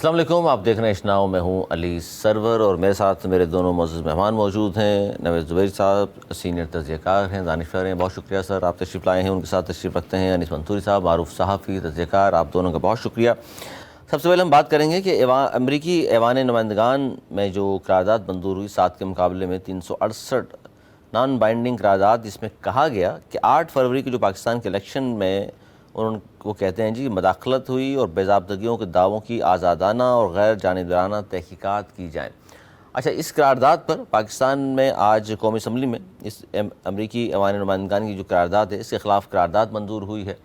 अस्सलाम वालेकुम, आप देख रहे हैं इश्नाओ। मैं हूं अली सरवर और मेरे साथ मेरे दोनों मोअज़्ज़ज़ मेहमान मौजूद हैं। नवेद ज़ुबैर साहब सीनियर तज़कियाकार हैं, दानिशवर हैं, बहुत शुक्रिया सर आप तशरीफ़ लाए हैं। उनके साथ तशरीफ़ रखते हैं अनीस मंसूरी साहब, मारूफ सहाफ़ी तज़कियाकार, आप दोनों का बहुत शुक्रिया। सबसे पहले हम बात करेंगे कि अमरीकी ऐवान नुमाइंदगान में जो करारदाद मंजूर हुई 7 के मुकाबले में 368 नॉन बाइंडिंग करारदाद, जिसमें कहा गया कि 8 फरवरी के जो पाकिस्तान के इलेक्शन में वो कहते हैं जी मदाखलत हुई और बेज़ाब्तगियों के दावों की आज़ादाना और गैर जानिबदाराना तहकीकात की जाएँ। अच्छा, इस करारदाद पर पाकिस्तान में आज कौमी असम्बली में इस अमरीकी ऐवान नुमाइंदगान की जो करारदाद है, इसके ख़िलाफ़ करारदाद मंजूर हुई है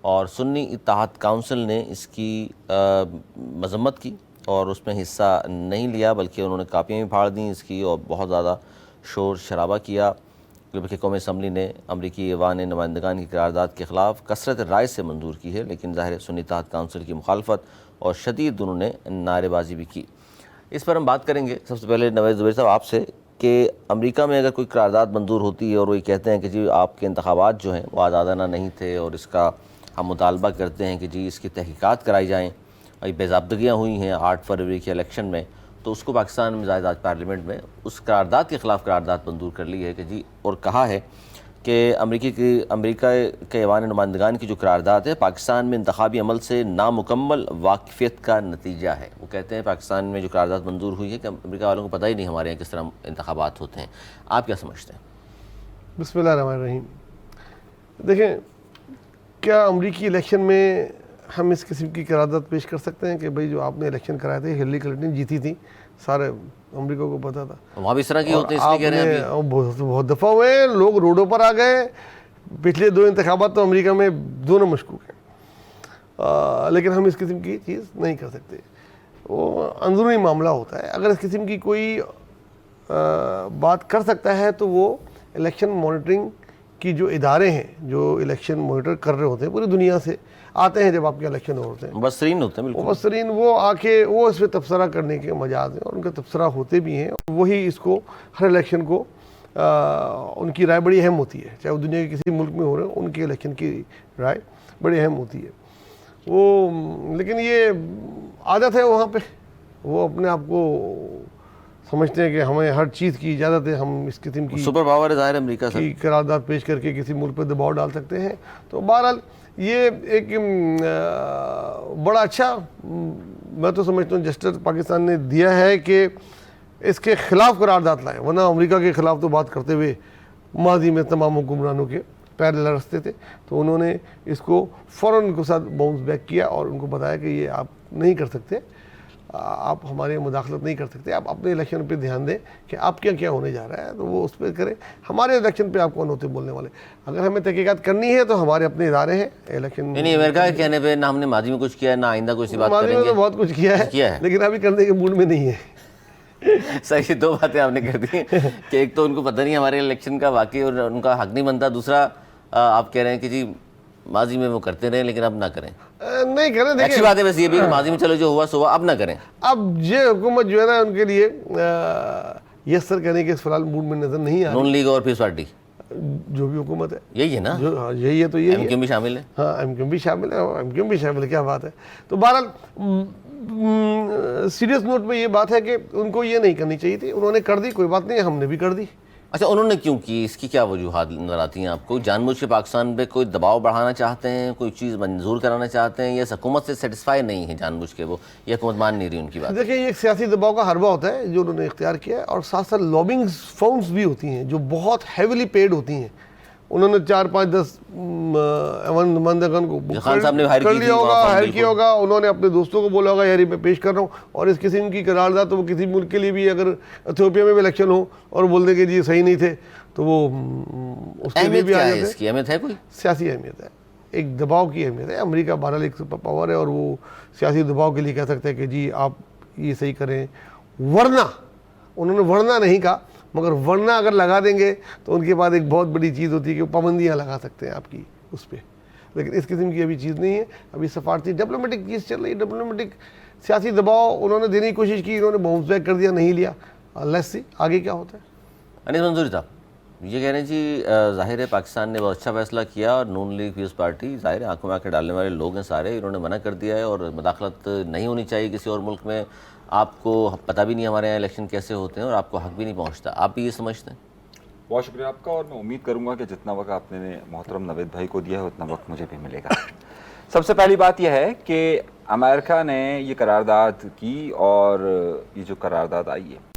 और सुन्नी इत्तेहाद काउंसिल ने इसकी मज़म्मत की और उसमें हिस्सा नहीं लिया, बल्कि उन्होंने कापियाँ भी फाड़ दी इसकी और बहुत ज़्यादा शोर शराबा किया। बल्कि कौमी असम्बली ने अमरीकी ऐवान नुमाइंदगान की करारदाद के ख़िलाफ़ कसरत राय से मंजूर की है, लेकिन ज़ाहिर सुन्नी इत्तेहाद काउंसिल की मुखालफत और शदीद उन्होंने नारेबाजी भी की। इस पर हम बात करेंगे सबसे पहले नवेद ज़ुबैर साहब आपसे कि अमेरिका में अगर कोई करारदाद मंजूर होती है और वही कहते हैं कि जी आपके इंतखाबात जो हैं वो आज़ादाना नहीं थे और इसका हम मुतालबा करते हैं कि जी इसकी तहकीकात कराई जाएँ, अभी बेज़ाब्तगियाँ हुई हैं 8 फरवरी के इलेक्शन में, तो उसको पाकिस्तान में आज पार्लियामेंट में उस करारदाद के ख़िलाफ़ करारदाद मंजूर कर ली है कि जी, और कहा है कि अमेरिका के ऐवान नुमाइंदगान की जो करारदाद है पाकिस्तान में इंतखाबी अमल से नामुकम्मल वाक़फ़ियत का नतीजा है। वो कहते हैं पाकिस्तान में जो करारदाद मंजूर हुई है कि अमेरिका वालों को पता ही नहीं हमारे यहाँ किस तरह इंतखाबात होते हैं। आप क्या समझते हैं? बिस्मिल्लाहिर्रहमानिर्रहीम। देखें, क्या अमरीकी इलेक्शन में हम इस किस्म की करारदाद पेश कर सकते हैं कि भाई जो आपने इलेक्शन कराए थे, हिलरी क्लिंटन जीती थी, सारे अमेरिका को पता था। वहाँ भी इस तरह की होते हैं, इसलिए कह रहे हैं बहुत दफ़ा हुए लोग रोडों पर आ गए। पिछले 2 इंतखाबात तो अमेरिका में दोनों मशकूक हैं, लेकिन हम इस किस्म की चीज़ नहीं कर सकते। वो अंदरूनी मामला होता है। अगर इस किस्म की कोई बात कर सकता है तो वो इलेक्शन मॉनिटरिंग की जो इदारे हैं, जो इलेक्शन मॉनिटर कर रहे होते हैं, पूरी दुनिया से आते हैं। जब आपके इलेक्शन होते हैं मुबस्सरीन होते हैं, बिल्कुल मुबस्सरीन, वो आके वो इस पर तबसरा करने के मजाज हैं और उनका तबसरा होते भी हैं। वही इसको हर इलेक्शन को उनकी राय बड़ी अहम होती है, चाहे वो दुनिया के किसी मुल्क में हो रहे हो, उनके इलेक्शन की राय बड़ी अहम होती है वो। लेकिन ये आदत है वहाँ पे, वो अपने आप को समझते हैं कि हमें हर चीज़ की इजाज़त है, हम इस किस्म की सुपर पावर है ज़ाहिर अमेरिका की करारदाद पेश करके किसी मुल्क पर दबाव डाल सकते हैं। तो बहरहाल ये एक बड़ा अच्छा, मैं तो समझता हूँ जस्टिस पाकिस्तान ने दिया है कि इसके ख़िलाफ़ करारदाद लाएँ, वरना अमेरिका के ख़िलाफ़ तो बात करते हुए माजी में तमाम हुक्मरानों के पैर लरसते थे। तो उन्होंने इसको फ़ौरन उनके साथ बाउंस बैक किया और उनको बताया कि ये आप नहीं कर सकते, आप हमारे मुदाखलत नहीं कर सकते, आप अपने इलेक्शन पे ध्यान दें कि आप क्या क्या होने जा रहा है, तो वो उस पर करें। हमारे इलेक्शन पे आप कौन होते बोलने वाले? अगर हमें तहकीकात करनी है तो हमारे अपने इदारे हैं इलेक्शन। नहीं, अमेरिका के कहने पे ना हमने माजी में कुछ किया है, ना आइंदा कुछ बात करेंगे। माजी में तो बहुत कुछ किया है, लेकिन अभी करने के मूड में नहीं है। सही, 2 बातें आपने कर दी कि एक तो उनको पता नहीं हमारे इलेक्शन का वाकई और उनका हक नहीं बनता, दूसरा आप कह रहे हैं कि जी माजी में वो करते रहे लेकिन अब ना करें। नहीं करें, देखिए अच्छी बात है वैसे ये भी माजी में चलो जो हुआ सो अब ना करें। अब ये हुकूमत जो है ना उनके लिए यस सर कहने के फिलहाल मूड में नजर नहीं आ रही। नून लीग और पीस पार्टी जो भी हुकूमत है यही है ना, जो यही है, तो यही एमक्यूएम भी शामिल है। हाँ, एमक्यूएम भी शामिल है, एमक्यूएम भी शामिल है, क्या बात है। तो बहरहाल सीरियस नोट पे ये बात है कि उनको ये नहीं करनी चाहिए थी, उन्होंने कर दी, कोई बात नहीं, हमने भी कर दी। अच्छा, उन्होंने क्यों की, इसकी क्या वजूहात नजर आती हैं आपको? जानबूझ के पाकिस्तान पे कोई दबाव बढ़ाना चाहते हैं, कोई चीज़ मंजूर कराना चाहते हैं, या हुकूमत से सेटिस्फाई नहीं है जानबूझ के, वो ये हुकूमत मान नहीं रही उनकी बात? देखिए, ये एक सियासी दबाव का हरबा होता है जो उन्होंने इख्तियार किया है, और साथ साथ लॉबिंग फर्म्स भी होती हैं जो बहुत हैविली पेड होती हैं। उन्होंने 4, 5, 10 ऐवान नुमाइंदगान को कर लिया होगा, हायर किया होगा, उन्होंने अपने दोस्तों को बोला होगा यार मैं पेश कर रहा हूँ। और इस किस्म की करारदाद तो वो किसी मुल्क के लिए भी, अगर इथियोपिया में भी इलेक्शन हो और बोल दें कि जी सही नहीं थे, तो वो उसके लिए भी आ जाते हैं। इसकी अहमियत है, कोई सियासी अहमियत है, एक दबाव की अहमियत है। अमेरिका बहरहाल एक सुपर पावर है और वो सियासी दबाव के लिए कह सकते हैं कि जी आप ये सही करें, वरना उन्होंने वरना नहीं कहा, मगर वरना अगर लगा देंगे तो उनके बाद एक बहुत बड़ी चीज़ होती है कि पाबंदियाँ लगा सकते हैं आपकी उस पर। लेकिन इस किस्म की अभी चीज़ नहीं है, अभी सफारती डिप्लोमेटिक चीज़ चल रही है, डिप्लोमेटिक सियासी दबाव उन्होंने देने की कोशिश की, उन्होंने बाउंस बैक कर दिया, नहीं लिया। लेट्स सी आगे क्या होता है। अनीस मंसूरी साहब, ये कह रहे हैं जी जाहिर है पाकिस्तान ने बहुत अच्छा फैसला किया और नून लीग पीपल्स पार्टी जाहिर है आंखों में आंखें डालने वाले लोग हैं सारे, इन्होंने मना कर दिया है और मुदाखलत नहीं होनी चाहिए किसी और मुल्क में। आपको पता भी नहीं हमारे यहाँ इलेक्शन कैसे होते हैं और आपको हक भी नहीं पहुँचता, आप भी ये समझते हैं? बहुत शुक्रिया आपका, और मैं उम्मीद करूंगा कि जितना वक्त आपने मोहतरम नवेद भाई को दिया है उतना वक्त मुझे भी मिलेगा। सबसे पहली बात यह है कि अमेरिका ने ये करारदाद की, और ये जो करारदाद आई है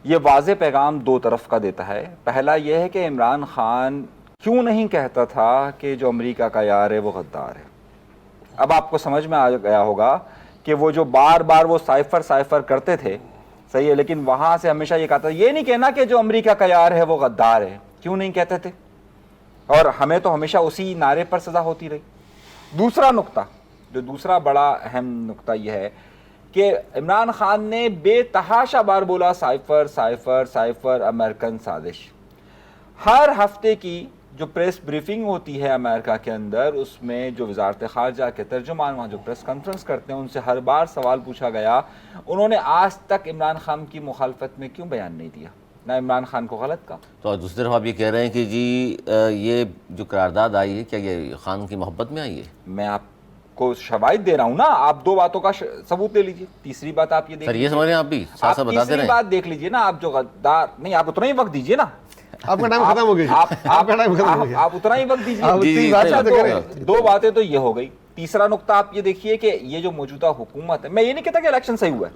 ये वाज़े पैगाम दो तरफ का देता है। पहला यह है कि इमरान खान क्यों नहीं कहता था कि जो अमेरिका का यार है वो गद्दार है। अब आपको समझ में आ गया होगा कि वो जो बार बार वो साइफर करते थे, सही है, लेकिन वहाँ से हमेशा ये कहता था ये नहीं कहना कि जो अमेरिका का यार है वो गद्दार है। क्यों नहीं कहते थे? और हमें तो हमेशा उसी नारे पर सज़ा होती रही। दूसरा नुक्ता, जो दूसरा बड़ा अहम नुक्ता यह है कि इमरान खान ने बेतहाशा बार बोला साइफर साइफर साइफर, अमेरिकन साजिश। हर हफ्ते की जो प्रेस ब्रीफिंग होती है अमेरिका के अंदर, उसमें जो वजारत खारजा के तर्जुमान वहाँ जो प्रेस कॉन्फ्रेंस करते हैं उनसे हर बार सवाल पूछा गया, उन्होंने आज तक इमरान खान की मुखालफत में क्यों बयान नहीं दिया, ना इमरान खान को गलत कहा। तो दूसरी तरफ आप ये कह रहे हैं कि जी ये जो करारदाद आई है क्या ये खान की मोहब्बत में आई है? मैं आपको शवाहिद दे रहा हूँ ना, आप दो बातों का सबूत ले लीजिए। तीसरी बात आप ये सर ये समझ रहे हैं आप भी साथ साथ बताते तीसरी रहे। बात देख लीजिए ना, आप जो गद्दार नहीं, आप उतना ही वक्त दीजिए ना, आपका टाइम खत्म हो गया, आपका टाइम खत्म हो गया। आप उतना ही वक्त दीजिए। आप तीन बातें तो करें। दो बातें तो ये हो गई। तीसरा नुक्ता आप ये देखिए कि ये जो मौजूदा हुकूमत है, मैं ये नहीं कहता कि इलेक्शन सही हुआ है,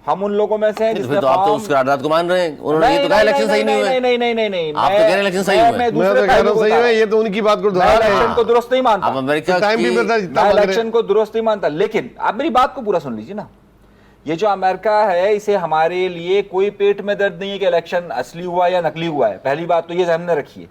हम उन लोगों में से हैं जिसने तो आप तो उस करारदाद को मान रहे हैं, उन्होंने ये तो कहा इलेक्शन सही नहीं हुआ। नहीं, आप तो कह रहे हैं इलेक्शन सही हुआ। मैं तो कह रहा हूं सही है, ये तो उनकी बात को दोहरा रहे हैं। इलेक्शन को दुरुस्त नहीं मानता, अब अमेरिका टाइम भी बता जितना मैं मांग रहे इलेक्शन को दुरुस्त नहीं मानता, लेकिन आप मेरी बात को पूरा सुन लीजिए ना। ये जो अमेरिका है, इसे हमारे लिए कोई पेट में दर्द नहीं है कि इलेक्शन असली हुआ या नकली हुआ है। पहली बात तो ये ध्यान में रखिए।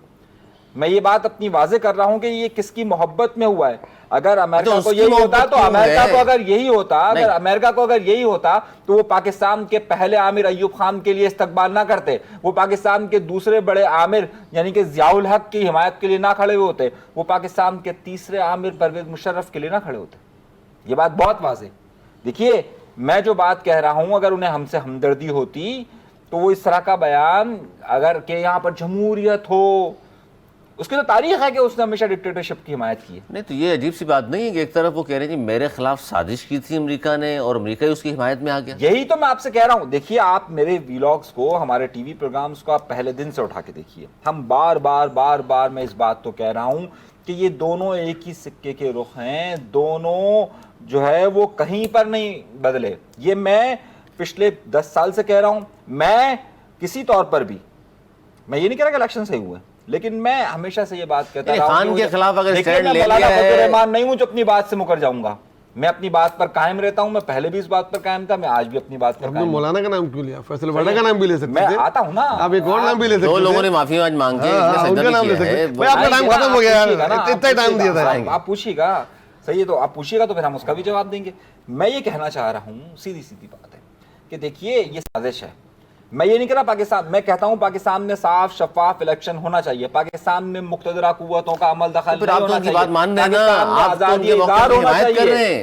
मैं ये बात अपनी वाजे कर रहा हूं कि ये किसकी मोहब्बत में हुआ है। अगर अमेरिका को यही होता तो अमेरिका को अगर यही होता अगर अमेरिका को अगर यही होता तो वो पाकिस्तान के पहले आमिर अय्यूब खान के लिए इस्तकबाल ना करते, वो पाकिस्तान के दूसरे बड़े आमिर यानी कि ज़ियाउल हक की हिमायत के लिए ना खड़े हुए होते, वो पाकिस्तान के तीसरे आमिर परवेज मुशर्रफ के लिए ना खड़े होते। ये बात बहुत वाज़ेह। देखिए, मैं जो बात कह रहा हूं, अगर उन्हें हमसे हमदर्दी होती तो वो इस तरह का बयान, अगर के यहाँ पर जमहूरियत हो, उसकी तो तारीख है कि उसने हमेशा डिक्टेटरशिप की हिमायत की है। नहीं तो ये अजीब सी बात नहीं है कि एक तरफ वो कह रहे हैं कि मेरे खिलाफ साजिश की थी अमेरिका ने और अमेरिका ही उसकी हिमायत में आ गया। यही तो मैं आपसे कह रहा हूं। देखिए, आप मेरे व्लॉग्स को, हमारे टीवी प्रोग्राम्स को आप पहले दिन से उठा के देखिए। हम बार बार मैं इस बात तो कह रहा हूं कि ये दोनों एक ही सिक्के के रुख हैं, दोनों जो है वो कहीं पर नहीं बदले। ये मैं पिछले 10 साल से कह रहा हूं। मैं किसी तौर पर भी, मैं ये नहीं कह रहा कि इलेक्शन सही हुए, लेकिन मैं हमेशा से ये बात कहता रहा हूं खान के खिलाफ अगर स्टैंड ले लिया मौलाना है, फजल रहमान नहीं हूं जो अपनी बात से मुकर जाऊंगा। मैं अपनी बात पर कायम रहता हूं। मैं पहले भी इस बात पर कायम था, मैं आज भी अपनी बात पर आपने कायम हूं। मौलाना का नाम क्यों लिया? फैसल वाला का नाम भी ले सकते मैं थे। आता हूं ना, आप एक और नाम भी ले सकते थे। दो लोगों ने माफी आज मांग के हाँ, इसने उनका सजदा नाम भी ले किया सकते है। थे। भाई आपका टाइम खत्म हो गया यार, इतना टाइम दिया था। आप पूछिएगा, सही है, तो आप पूछिएगा तो फिर हम उसका भी जवाब देंगे। मैं ये कहना चाह रहा हूं, सीधी सीधी बात है कि देखिए, ये साजिश है। मैं ये नहीं कह रहा पाकिस्तान, मैं कहता हूं पाकिस्तान में साफ शफाफ इलेक्शन होना चाहिए, पाकिस्तान में मुक्तदरा कुव्वतों का अमल दखल फिर नहीं आप तो होना उनकी चाहिए, बात मान रहे हैं ना, पाकिस्तान में आप तो आजादी उनके इज़हार मौक़िफ़ की होना हिमायत कर रहे चाहिए।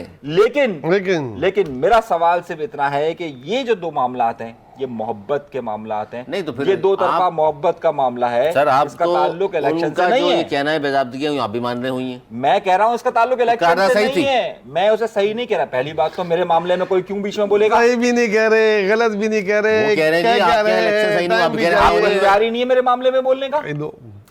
हैं। लेकिन मेरा सवाल सिर्फ इतना है कि ये जो दो मामलात हैं, ये मोहब्बत के मामलात हैं। नहीं तो फिर ये दो तरफा आप- मोहब्बत का मामला है। सर आप इसका तो ताल्लुक इलेक्शन उनका से नहीं जो है। ये कहना है बेज़ाब्तियां हुई आप भी मान रहे हुई हैं। मैं कह रहा हूं इसका ताल्लुक इलेक्शन करारदाद से सही नहीं थी। है। मैं उसे सही नहीं कह रहा। पहली बात तो मेरे मामले में कोई क्यों बीच में बोलेगा? सही भी नहीं कह रहे, गलत भी नहीं कह रहे। वो कह रहे हैं जी, आपके इलेक्शन सही नहीं हुआ, आप कह रहे हैं आपको आपको इख्तियार ही नहीं है मेरे मामले में बोलने का।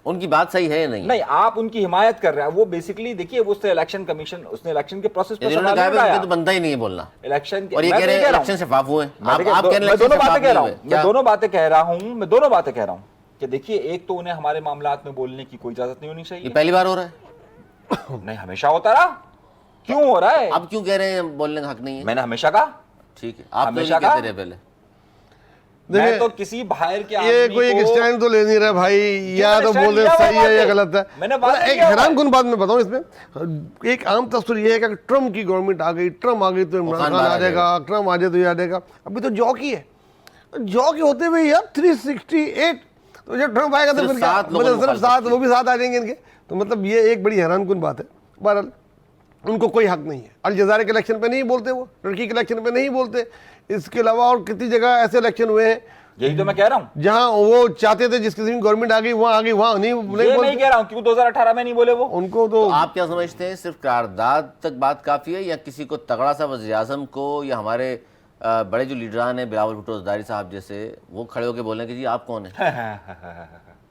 उनकी बात सही है या नहीं? नहीं, आप उनकी हिमायत कर रहे हैं। वो बेसिकली देखिए, वो उसने इलेक्शन कमीशन, उसने इलेक्शन के प्रोसेस पर उन्होंने सवाल कहा नहीं उठाया। तो बनता ही नहीं है बोलना। इलेक्शन के और ये मैं कह तो रहे ये हैं कह रहा हूं। इलेक्शन शफाफ हुए। मैं आप देखिए, कह रहे हैं मैं इलेक्शन दोनों बातें शफाफ कह रहा नहीं हूं। हुए। मैं क्या? दोनों बातें कह रहा हूं। मैं दोनों बातें कह रहा हूं कि देखिए, एक तो उन्हें हमारे मामलात में बोलने की कोई इजाजत नहीं होनी ये चाहिए। पहली बार हो रहा है? नहीं, हमेशा होता रहा। क्यों हो रहा है? अब क्यों कह रहे हैं बोलने का हक नहीं है? मैंने हमेशा कहा। ठीक है, आप तो हमेशा नहीं कहते कहा। रहे पहले। मैं तो किसी बाहर के ये कोई एक स्टैंड तो ले नहीं रहा भाई, या मैंने तो स्टैंड बोल रहे लिया हुआ सही है या बात है। गलत है। मैंने बात मतलब एक किया हुआ हैरान है। कुन बात मैं बताऊं इसमें, एक आम तस्वीर ये है कि ट्रम्प की गवर्नमेंट आ गई, ट्रम्प आ गई तो इमरान खान आ जाएगा, ट्रम्प आ जाए तो ये आ जाएगा। अभी तो जॉ की है, जॉ के होते हुए यार 368, तो जब ट्रम्प आएगा तो फिर क्या? मतलब सिर्फ 7, वो भी 7 आ जाएंगे इनके। तो मतलब ये एक बड़ी हैरान कुन बात है। बहरहाल उनको कोई हक नहीं है। अल जज़ायर के इलेक्शन पे नहीं बोलते, वो टर्की के इलेक्शन पे नहीं बोलते। इसके अलावा और कितनी जगह ऐसे इलेक्शन हुए हैं यही तो मैं कह रहा हूँ, जहां वो चाहते थे जिस किस्म की गवर्नमेंट आ गई वहां नहीं ये नहीं कह रहा हूँ क्यों 2018 में नहीं बोले वो। उनको तो आप क्या समझते हैं, सिर्फ करारदाद तक बात काफ़ी है, या किसी को तगड़ा सा वज़ीर आज़म को या हमारे बड़े जो लीडरान हैं बिलावल भुट्टो ज़रदारी साहब जैसे, वो खड़े होकर बोलें कि जी आप कौन है?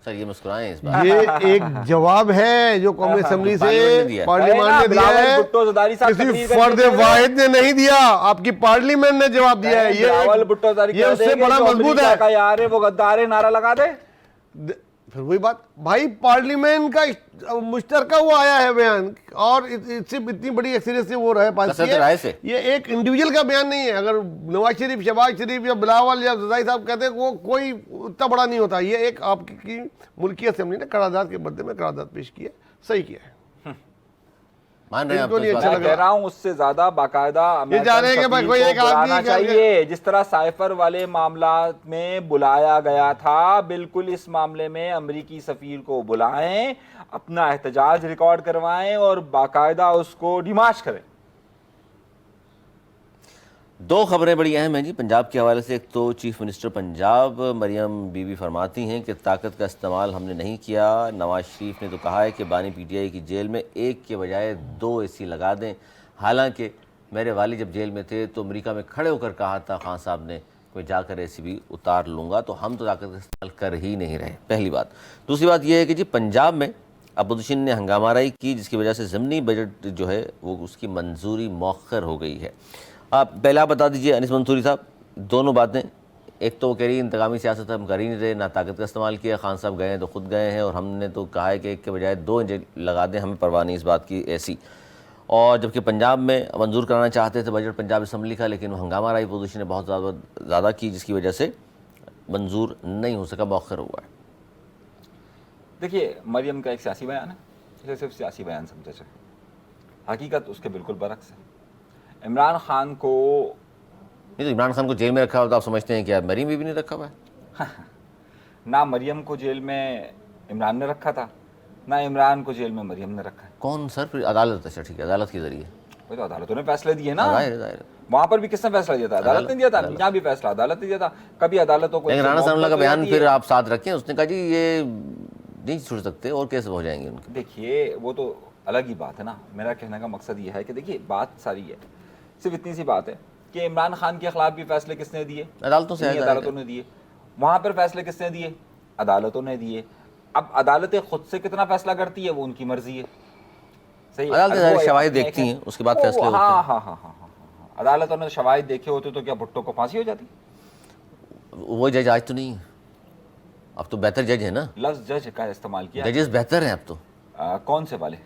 सर ये मुस्कुराएं इस बार। ये एक जवाब है जो कौमी असेंबली से पार्लियामेंट ने दिया है, भुट्टो ज़रदारी साहब किसी फर्द वाहिद ने नहीं दिया, आपकी पार्लियामेंट ने जवाब दिया है। बिलावल भुट्टो ज़रदारी ये उससे बड़ा मजबूत है यार, वो गद्दार है, नारा लगा दे। फिर वही बात भाई, पार्लियामेंट का मुश्तरका वो आया है बयान, और इससे इतनी बड़ी एक्सीडेंट से वो रहे पास से ये एक इंडिविजुअल का बयान नहीं है। अगर नवाज शरीफ, शहबाज शरीफ या बिलावल या ज़रदारी साहब कहते हैं, वो कोई उतना बड़ा नहीं होता। ये एक आपकी मुल्की असेंबली ने करारदाद के बदले में करारदाद पेश की है, सही किया है। मान रहे हैं आप तो नहीं इस अच्छा बात लग को? कह रहा हूं उससे ज्यादा बाकायदा ये जा रहे हैं कि भाई कोई एक आदमी बुलाना चाहिए, जिस तरह साइफर वाले मामला में बुलाया गया था, बिल्कुल इस मामले में अमेरिकी सफीर को बुलाएं, अपना एहतजाज रिकॉर्ड करवाएं और बाकायदा उसको डिमाश करें। दो खबरें बड़ी अहम हैं जी पंजाब के हवाले से। एक तो चीफ मिनिस्टर पंजाब मरियम बीबी फरमाती हैं कि ताकत का इस्तेमाल हमने नहीं किया। नवाज शरीफ ने तो कहा है कि बानी पीटीआई की जेल में एक के बजाय 2 एसी लगा दें। हालांकि मेरे वाली जब जेल में थे तो अमेरिका में खड़े होकर कहा था खान साहब ने कोई जाकर एसी भी उतार लूँगा, तो हम तो ताकत का इस्तेमाल कर ही नहीं रहे, पहली बात। दूसरी बात यह है कि जी पंजाब में अपोजिशन ने हंगामाराई की, जिसकी वजह से ज़मीनी बजट जो है वो उसकी मंजूरी मौखर हो गई है। आप पहले आप बता दीजिए अनीस मंसूरी साहब, दोनों बातें। एक तो वो कह रही इंतकामी सियासत हम कर ही नहीं रहे, ना ताकत का इस्तेमाल किया, खान साहब गए हैं तो खुद गए हैं, और हमने तो कहा है कि एक के बजाय 2 इंच लगा दें, हमें परवाह नहीं इस बात की ऐसी। और जबकि पंजाब में मंजूर कराना चाहते थे बजट पंजाब असम्बली का, लेकिन हंगामा राई पोजीशन ने बहुत ज़्यादा की, जिसकी वजह से मंजूर नहीं हो सका, मौखर हुआ है। देखिए, मरियम का एक सियासी बयान है, इसे सिर्फ सियासी बयान समझा जाए, हकीकत उसके बिल्कुल बरक्स है। इमरान खान को, नहीं तो इमरान खान को जेल में रखा हुआ तो आप समझते हैं क्या मरियम भी नहीं रखा हुआ है? ना मरियम को जेल में इमरान ने रखा था, ना इमरान को जेल में मरियम ने रखा है। कौन सर? फिर अदालत, अच्छा ठीक है, अदालत के जरिए। वही तो अदालतों ने फैसले दिए ना, जाहिर। वहाँ पर भी किसने फैसला दिया था? अदालत ने दिया था। यहाँ भी फैसला अदालत ने दिया था। कभी अदालतों को, लेकिन राणा साहब का बयान फिर आप साथ रखें, उसने कहा जी ये नहीं छुड़ सकते और कैसे हो जाएंगे उनके। देखिए वो तो अलग ही बात है ना। मेरा कहने का मकसद ये है कि देखिए बात सारी है, सिर्फ इतनी सी बात है कि इमरान खान के खिलाफ भी फैसले किसने दिए? अदालतों से। अदालतों ने दिए। वहाँ पर फैसले किसने दिए? अदालतों ने दिए। अब अदालतें खुद से कितना फैसला करती है वो उनकी मर्जी है, सही है। अदालतें शवाहिद देखती हैं, उसके बाद फैसले होते हैं। हाँ, अदालतों ने शवाहिद देखे होते तो क्या भुट्टो को फांसी हो जाती? वो जज आज तो नहीं है, अब तो बेहतर जज है ना। लफ्ज जज का इस्तेमाल किया, जजेस बेहतर हैं अब तो। कौन से वाले?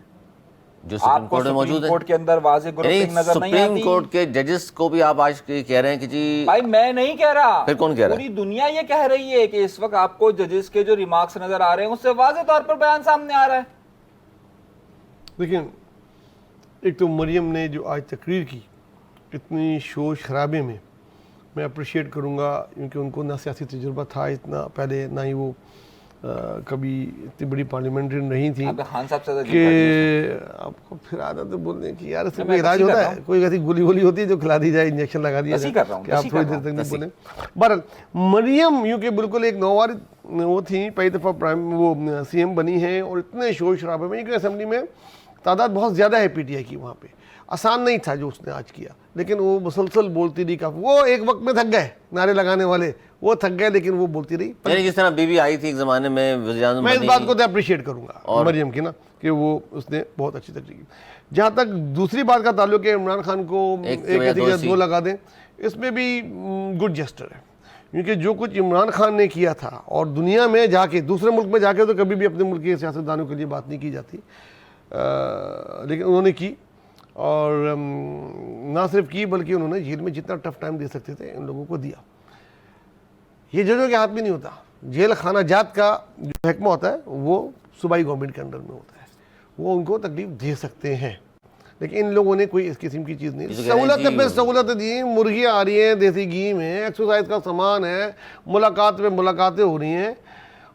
जो सुप्रीम कोर्ट में मौजूद है। कोर्ट के अंदर वाज़ेह ग्रुपिंग नजर नहीं आती। सुप्रीम कोर्ट के जजेस को भी आप आज कह रहे हैं कि जी, भाई मैं नहीं कह रहा, फिर कौन कह रहा है? पूरी दुनिया ये कह रही है कि इस वक्त आपको जजेस के जो रिमार्क्स नजर आ रहे हैं उससे वाज़ेह तौर पर बयान सामने आ रहा है। लेकिन एक तो मरियम ने जो आज तकरीर की इतनी शोर शराबे में, मैं अप्रिशिएट करूँगा, क्योंकि उनको ना सियासी तजुर्बा था इतना पहले, ना ही वो कभी इतनी बड़ी पार्लियामेंट्रियन नहीं थी खान साहब कि आपको फिर आदत है बोलने की यार इससे कोई इलाज होता है, कोई ऐसी गोली होती है जो खिला दी जाए, इंजेक्शन लगा दिया जाए कि आप थोड़ी देर तक नहीं बोले। बहरहाल मरियम यूँ कि बिल्कुल एक नौवारिद वो थी, पहली दफ़ा वो CM बनी है, और इतने शोर शराबे में, क्योंकि असेंबली में तादाद बहुत ज़्यादा है PTI की, वहाँ पे आसान नहीं था जो उसने आज किया, लेकिन वो मुसलसल बोलती रही। काफ़ी वो एक वक्त में थक गए, नारे लगाने वाले वो थक गए, लेकिन वो बोलती रही। जिस तरह बीबी आई थी एक ज़माने में, मैं इस बात को तो अप्रिशिएट करूँगा मरियम की ना, कि वो उसने बहुत अच्छी तकरीर की। जहाँ तक दूसरी बात का ताल्लुक है, इमरान खान को एक 2 लगा दें, इसमें भी गुड जेस्टर है, क्योंकि जो कुछ इमरान खान ने किया था, और दुनिया में जाके, दूसरे मुल्क में जाके तो कभी भी अपने मुल्क के सियासतदानों के लिए बात नहीं की जाती, लेकिन उन्होंने की, और ना सिर्फ की बल्कि उन्होंने जेल में जितना टफ टाइम दे सकते थे इन लोगों को दिया। ये जजों के हाथ में नहीं होता, जेल खाना जात का जो महकमा होता है वो सूबाई गवर्नमेंट के अंडर में होता है, वो उनको तकलीफ दे सकते हैं, लेकिन इन लोगों ने कोई इस किस्म की चीज़ नहीं। सहूलत पे सहूलत दी, मुर्गियाँ आ रही हैं देसी घी में, एक्सरसाइज का सामान है, मुलाकात पे मुलाकातें हो रही हैं।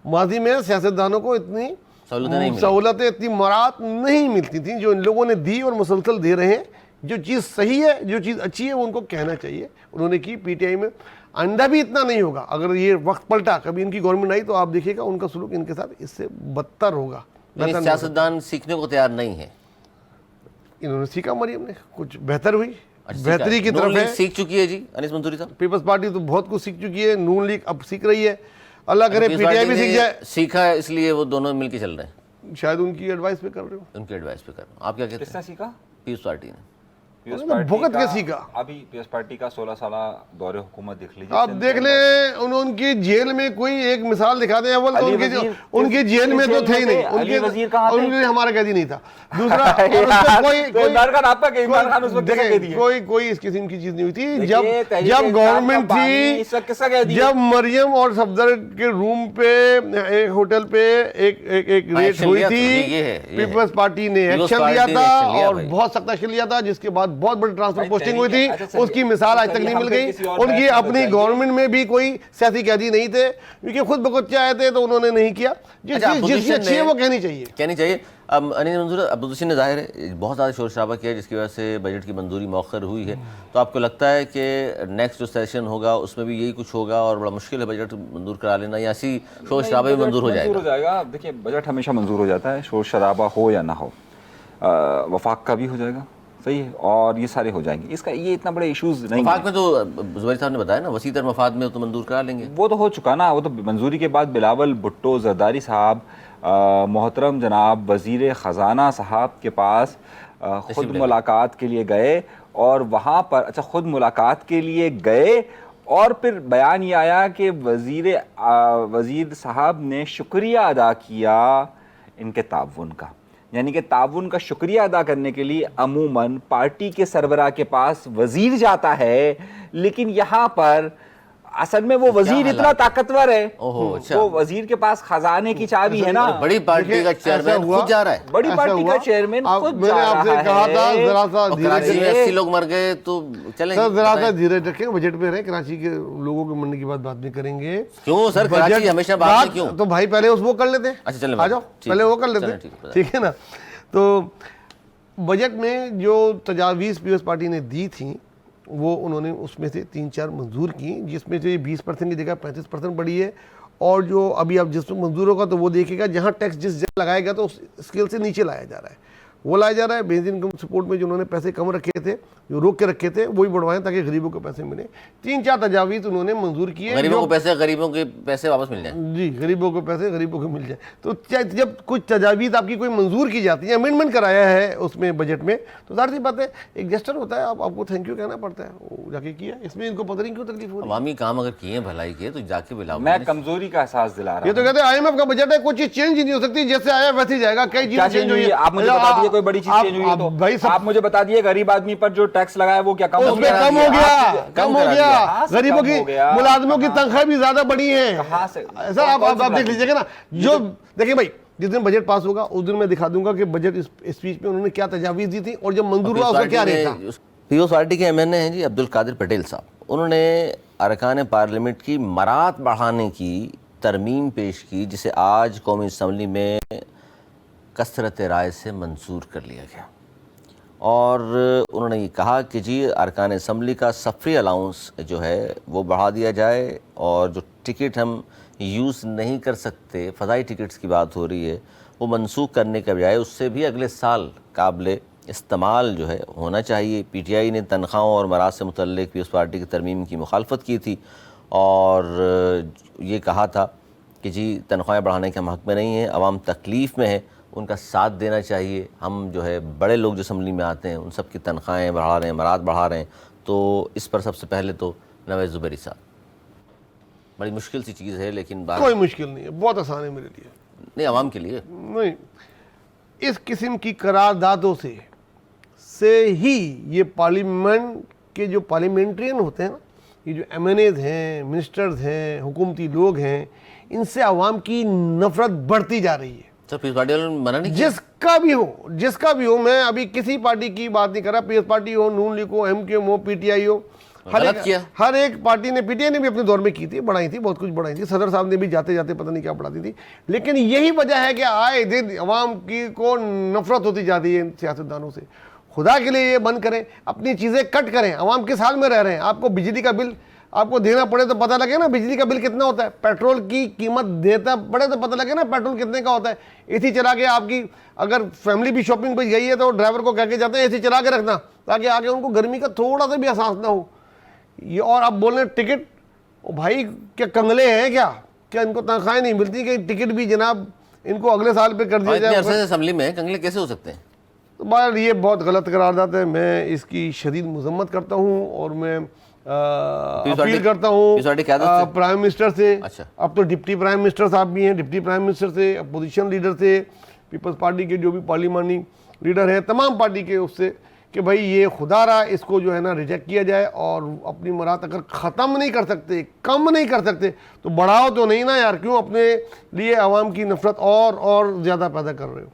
माजी में सियासतदानों को इतनी सहूलतें, इतनी मरात नहीं मिलती थी जो इन लोगों ने दी, और मुसलसल दे रहे हैं। जो चीज़ सही है, जो चीज़ अच्छी है, वो उनको कहना चाहिए, उन्होंने की। PTI में आइंदा भी इतना नहीं होगा। अगर ये वक्त पलटा, कभी इनकी गवर्नमेंट आई, तो आप देखिएगा उनका सलूक इनके साथ इससे बदतर होगा। यानी सियासतदान सीखने को तैयार नहीं है। इन्होंने सीखा, मरियम ने कुछ बेहतर हुई, अच्छा, बेहतरी की नून तरफ लीग है। सीख चुकी है जी अनीस मंसूरी साहब। पीपल्स पार्टी तो बहुत कुछ सीख चुकी है, नून लीग अब सीख रही है, अल्लाह करे पीटीआई भी सीख जाए। सीखा है, इसलिए वो दोनों मिलके चल रहे हैं। शायद उनकी एडवाइस पे कर रहे हो। उनके एडवाइस पे कर रहा हूं। आप क्या कहते किसने हैं? सीखा? पीपल्स पार्टी ने। पीएस उन्होंने पार्टी भुगत के का- सीखा। अभी पीएस पार्टी का 16 साल दौरे हुकूमत देख लीजिए। आप देख लें, उनकी जेल में कोई एक मिसाल दिखा दें। अव्वल तो अली उनकी वजीर उनकी जेल में तो थे ही नहीं, अली वजीर कहाँ थे? उनके हमारा कैदी नहीं था। दूसरा और उसमें तो इमरान खान आपका क्या? इमरान खान उस वक्त किसका कैदी है? कोई इस किस्म की चीज नहीं हुई थी। देखिए, जब तहरीक जब इंसाफ गवर्नमेंट का बानी इस वक्त किसका कैदी है? जब मरियम और सफदर के रूम पे एक होटल पे एक रेड एक्शन हुई लिया था, थी, ये है। पीपल्स पार्टी ने पीपल्स एक्शन पार्टी लिया ने था एक्शन लिया और भाई। बहुत सख्त एक्शन लिया था, जिसके बाद बहुत बड़ी ट्रांसफर भाई, पोस्टिंग हुई थी। अच्छा, चलिए, उसकी मिसाल आज तक चलिए, नहीं हम मिल फिर गई। किसी और उनकी बहस में अपनी जाएंगे। गवर्नमेंट में भी कोई सियासी कैदी नहीं थे, क्योंकि खुद बकुच्चे आए थे तो उन्होंने नहीं किया। जिस अच्छा, चीज जिसकी अच्छी है वो कहनी चाहिए। अब अनीस मंसूरी, अब्दुल्लाह ने जाहिर है बहुत ज़्यादा शोर शराबा किया, जिसकी वजह से बजट की मंजूरी मौखर हुई है। तो आपको लगता है कि नेक्स्ट जो सेशन होगा उसमें भी यही कुछ होगा और बड़ा मुश्किल है बजट मंजूर करा लेना, या ऐसी शोर शराबा भी मंजूर हो जाएगा? देखिए, बजट हमेशा मंजूर हो जाता है, शोर शराबा हो या ना हो। वफाक का भी हो जाएगा, सही है, और ये सारे हो जाएंगे। इसका ये इतना बड़े इश्यूज नहीं मफाद है। में तो जुबैर साहब ने बताया ना, वसीतर मफाद में तो मंजूर करा लेंगे। वो तो हो चुका ना, वो तो मंजूरी के बाद बिलावल भुट्टो जरदारी साहब, मोहतरम जनाब वज़ीर ख़जाना साहब के पास ख़ुद मुलाकात के लिए गए और वहाँ पर ख़ुद मुलाकात के लिए गए और फिर बयान ये आया कि वज़ीर साहब ने शुक्रिया अदा किया इनके ताउन का। यानी कि ताउन का शुक्रिया अदा करने के लिए अमूमन पार्टी के सरबराह के पास वज़ीर जाता है, लेकिन यहाँ पर असल में वो वजीर इतना ताकतवर है, अच्छा। वो वजीर के पास खजाने की चाबी है ना। बड़ी पार्टी का चेयरमैन खुद जा रहा है, बड़ी पार्टी का चेयरमैन खुद जा रहा है। मैंने आपसे कहा था जरा सा कराची में 80 लोग मर गए तो चलेंगे। सर जरा सा धीरे रखें, बजट पे रहे, कराची के लोगों के मरने की बात नहीं करेंगे। क्यों सर, कराची हमेशा बात में क्यों? तो भाई पहले वो कर लेते हैं। अच्छा चलें, आ जाओ, पहले वो कर लेते हैं, ठीक है ना। तो बजट में जो तजावीज़ पीपल्स पार्टी ने दी थी वो उन्होंने उसमें से 3-4 मंजूर की, जिसमें से 20% की जगह 35% बढ़ी है। और जो अभी अब जिसमें मंजूर होगा तो वो देखेगा जहाँ टैक्स जिस जगह लगाएगा तो उस स्केल से नीचे लाया जा रहा है, वो लाया जा रहा है। बेसिक इनकम सपोर्ट में जो उन्होंने पैसे कम रखे थे, जो रोक के रखे थे, वही बढ़वाएं ताकि गरीबों को पैसे मिले। 3-4 तजावीज़ उन्होंने मंजूर किए, गरीबों के पैसे वापस मिल जाए। जी, गरीबों को पैसे गरीबों को मिल जाए। तो जब कुछ तजावीज़ आपकी कोई मंजूर की जाती है, अमेंडमेंट कराया है उसमें बजट में, तो जाहिर सी बात है एक जेस्टर होता है, आपको थैंक यू कहना पड़ता है, वो जाके किया। इसमें इनको पता नहीं क्यों तकलीफ हो रही है। अवामी काम अगर किए, भलाई किए, तो जाके बुलाओ। मैं कमजोरी का एहसास दिला रहा ये तो कहते हैं IMF का बजट है, कोई चीज चेंज ही नहीं हो सकती, जैसे आया वैसे ही जाएगा। कई चीजें चेंज हुई है। आप मुझे बता दीजिए कोई बड़ी चीज चेंज हुई है तो भाई आप मुझे बता दिए गरीब आदमी पर जो टैक्स लगाया वो क्या कम हो उसमें गया? कम हो गया, कम हो गया। कहाँ से गरीबों कम की हो गया? मुलाजमों की तनख्वाह भी ज्यादा बढ़ी है। कहाँ से? ऐसा आप देख लीजिएगा ना। जो देखिए भाई, जिस दिन बजट पास होगा उस दिन मैं दिखा दूंगा कि बजट स्पीच में उन्होंने क्या तजावीज दी थी और जब मंजूर हुआ उसका क्या रेट था। पीपल्स पार्टी के MNA हैं जी अब्दुल कादिर पटेल साहब, उन्होंने अरकान पार्लियामेंट की मरात बढ़ाने की तरमीम पेश की, जिसे आज कौमी असम्बली में कसरत राय से मंजूर कर लिया गया। और उन्होंने ये कहा कि जी अरकान असम्बली का सफरी अलाउंस जो है वो बढ़ा दिया जाए, और जो टिकट हम यूज़ नहीं कर सकते, फ़ज़ाई टिकट्स की बात हो रही है, वो मनसूख करने के बजाय उससे भी अगले साल काबिल इस्तेमाल जो है होना चाहिए। PTI ने तनख्वाहों और मराज से मुतल्लिक़ पीपल्स पार्टी की तरमीम की मुखालफत की थी और ये कहा था कि जी तनख्वाहें बढ़ाने के हम हक़ में नहीं हैं, अवाम तकलीफ़ में है, उनका साथ देना चाहिए। हम जो है बड़े लोग जो असम्बली में आते हैं उन सब की तनख्वाहें बढ़ा रहे हैं, मराद बढ़ा रहे हैं। तो इस पर सबसे पहले तो नवेज़ ज़ुबैरी साहब, बड़ी मुश्किल सी चीज़ है, लेकिन कोई मुश्किल नहीं है, बहुत आसान है मेरे लिए। नहीं, आवाम के लिए नहीं, इस किस्म की करारदादों से ही ये पार्लियामेंट के जो पार्लियामेंट्रियन होते हैं ना, ये जो MNAs हैं, मिनिस्टर्स हैं, हुकूमती लोग हैं, इनसे आवाम की नफरत बढ़ती जा रही है। सर पीपल्स पार्टी वालों ने मना नहीं किया? जिसका भी हो, मैं अभी किसी पार्टी की बात नहीं कर रहा, पीपल्स पार्टी हो, नून लीग हो, MKM हो, PTI हो, हर एक पार्टी ने, PTI ने भी अपने दौर में की थी, बढ़ाई थी, बहुत कुछ बढ़ाई थी, सदर साहब ने भी जाते जाते पता नहीं क्या बढ़ाती थी। लेकिन यही वजह है कि आए दिन अवाम की को नफरत होती जाती है इन सियासतदानों से। खुदा के लिए ये बंद करें, अपनी चीज़ें कट करें। अवाम किस हाल में रह रहे हैं? आपको बिजली का बिल आपको देना पड़े तो पता लगे ना बिजली का बिल कितना होता है, पेट्रोल की कीमत देता पड़े तो पता लगे ना पेट्रोल कितने का होता है। एसी चला के आपकी अगर फैमिली भी शॉपिंग पे गई है तो ड्राइवर को कह के जाते हैं एसी चला के रखना, ताकि आगे उनको गर्मी का थोड़ा सा भी एहसास ना हो। ये और आप बोल रहे हैं टिकट, ओ भाई क्या कंगले हैं क्या इनको तनख्वाहें नहीं मिलती कि टिकट भी जनाब इनको अगले साल पे कर दिया जाए। असेंबली में कंगले कैसे हो सकते हैं? तो बार ये बहुत गलत करारदाद है, मैं इसकी शदीद मजम्मत करता हूँ और मैं अपील करता हूँ प्राइम मिनिस्टर से। अच्छा। अब तो डिप्टी प्राइम मिनिस्टर साहब भी हैं, डिप्टी प्राइम मिनिस्टर से, अपोजिशन लीडर से, पीपल्स पार्टी के जो भी पार्लिमानी लीडर हैं, तमाम पार्टी के, उससे कि भाई ये खुदारा इसको जो है ना रिजेक्ट किया जाए और अपनी मरात अगर ख़त्म नहीं कर सकते, कम नहीं कर सकते तो बढ़ाओ तो नहीं ना यार, क्यों अपने लिए आवाम की नफरत और ज़्यादा पैदा कर रहे हो।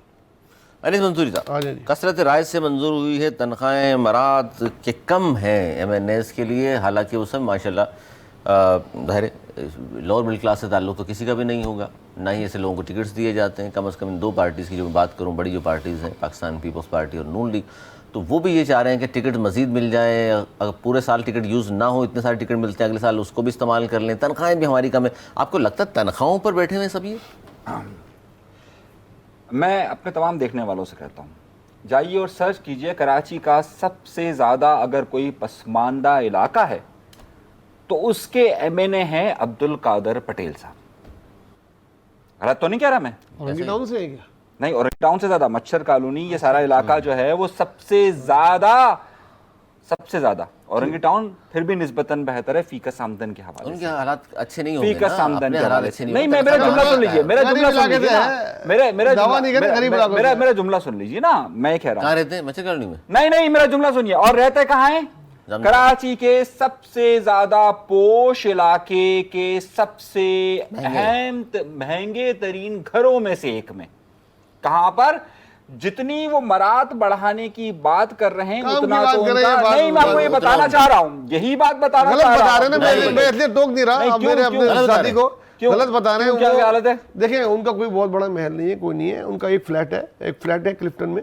अनीस मंसूरी साहब, कसरत राय से मंजूर हुई है तनख्वाहें मरात के कम हैं MNAs के लिए, हालांकि उस समय माशाल्लाह ज़ाहिर लोअर मिडिल क्लास से ताल्लुक़ तो किसी का भी नहीं होगा, ना ही ऐसे लोगों को टिकट्स दिए जाते हैं। कम से कम इन दो पार्टीज़ की जो मैं बात करूँ, बड़ी जो पार्टीज़ हैं पाकिस्तान पीपल्स पार्टी और नून लीग, तो वो भी ये चाह रहे हैं कि टिकट मज़ीद मिल जाए। अगर पूरे साल टिकट यूज़ ना हो, इतने सारे टिकट मिलते हैं अगले साल उसको भी इस्तेमाल कर लें, तनख्वाहें भी हमारी कम है। आपको लगता है तनख्वाहों पर बैठे हुए सब ये? मैं अपने तमाम देखने वालों से कहता हूँ, जाइए और सर्च कीजिए कराची का सबसे ज़्यादा अगर कोई पसमानदा इलाका है तो उसके MNA हैं अब्दुल कादर पटेल साहब। गलत तो नहीं कह रहा मैं? औरंगी टाउन से है क्या? नहीं, औरंगी टाउन से ज़्यादा मच्छर कॉलोनी, ये सारा इलाका जो है वो सबसे ज़्यादा औरंगी टाउन फिर भी निस्बतन बेहतर है फीकस आमदन के हवाले से। उनके हालात अच्छे नहीं होंगे फीकस ना, आमदन अपने के हालात हवाले अच्छे से। नहीं नहीं, होंगे। मेरा जुमला सुन लीजिए, मेरा कहाँ रहते हैं? मच्छर कॉलोनी में? नहीं, मेरा जुमला सुनिए। और रहते कहाँ हैं? कराची के सबसे ज्यादा पोश इलाके के सबसे अहम महंगे तरीन घरों में से एक में। कहां पर? जितनी वो मरात बढ़ाने की बात कर रहे हैं उतना तो उनका नहीं। मैं आपको ये बताना चाह रहा हूं, यही बात बताना चाह रहा हूं। मैं इसलिए टोक नहीं रहा मेरे अपने साथी को, गलत बता रहे हैं। क्या हालत है? देखिए, उनका कोई बहुत बड़ा महल नहीं है, कोई नहीं है। उनका एक फ्लैट है क्लिफ्टन में।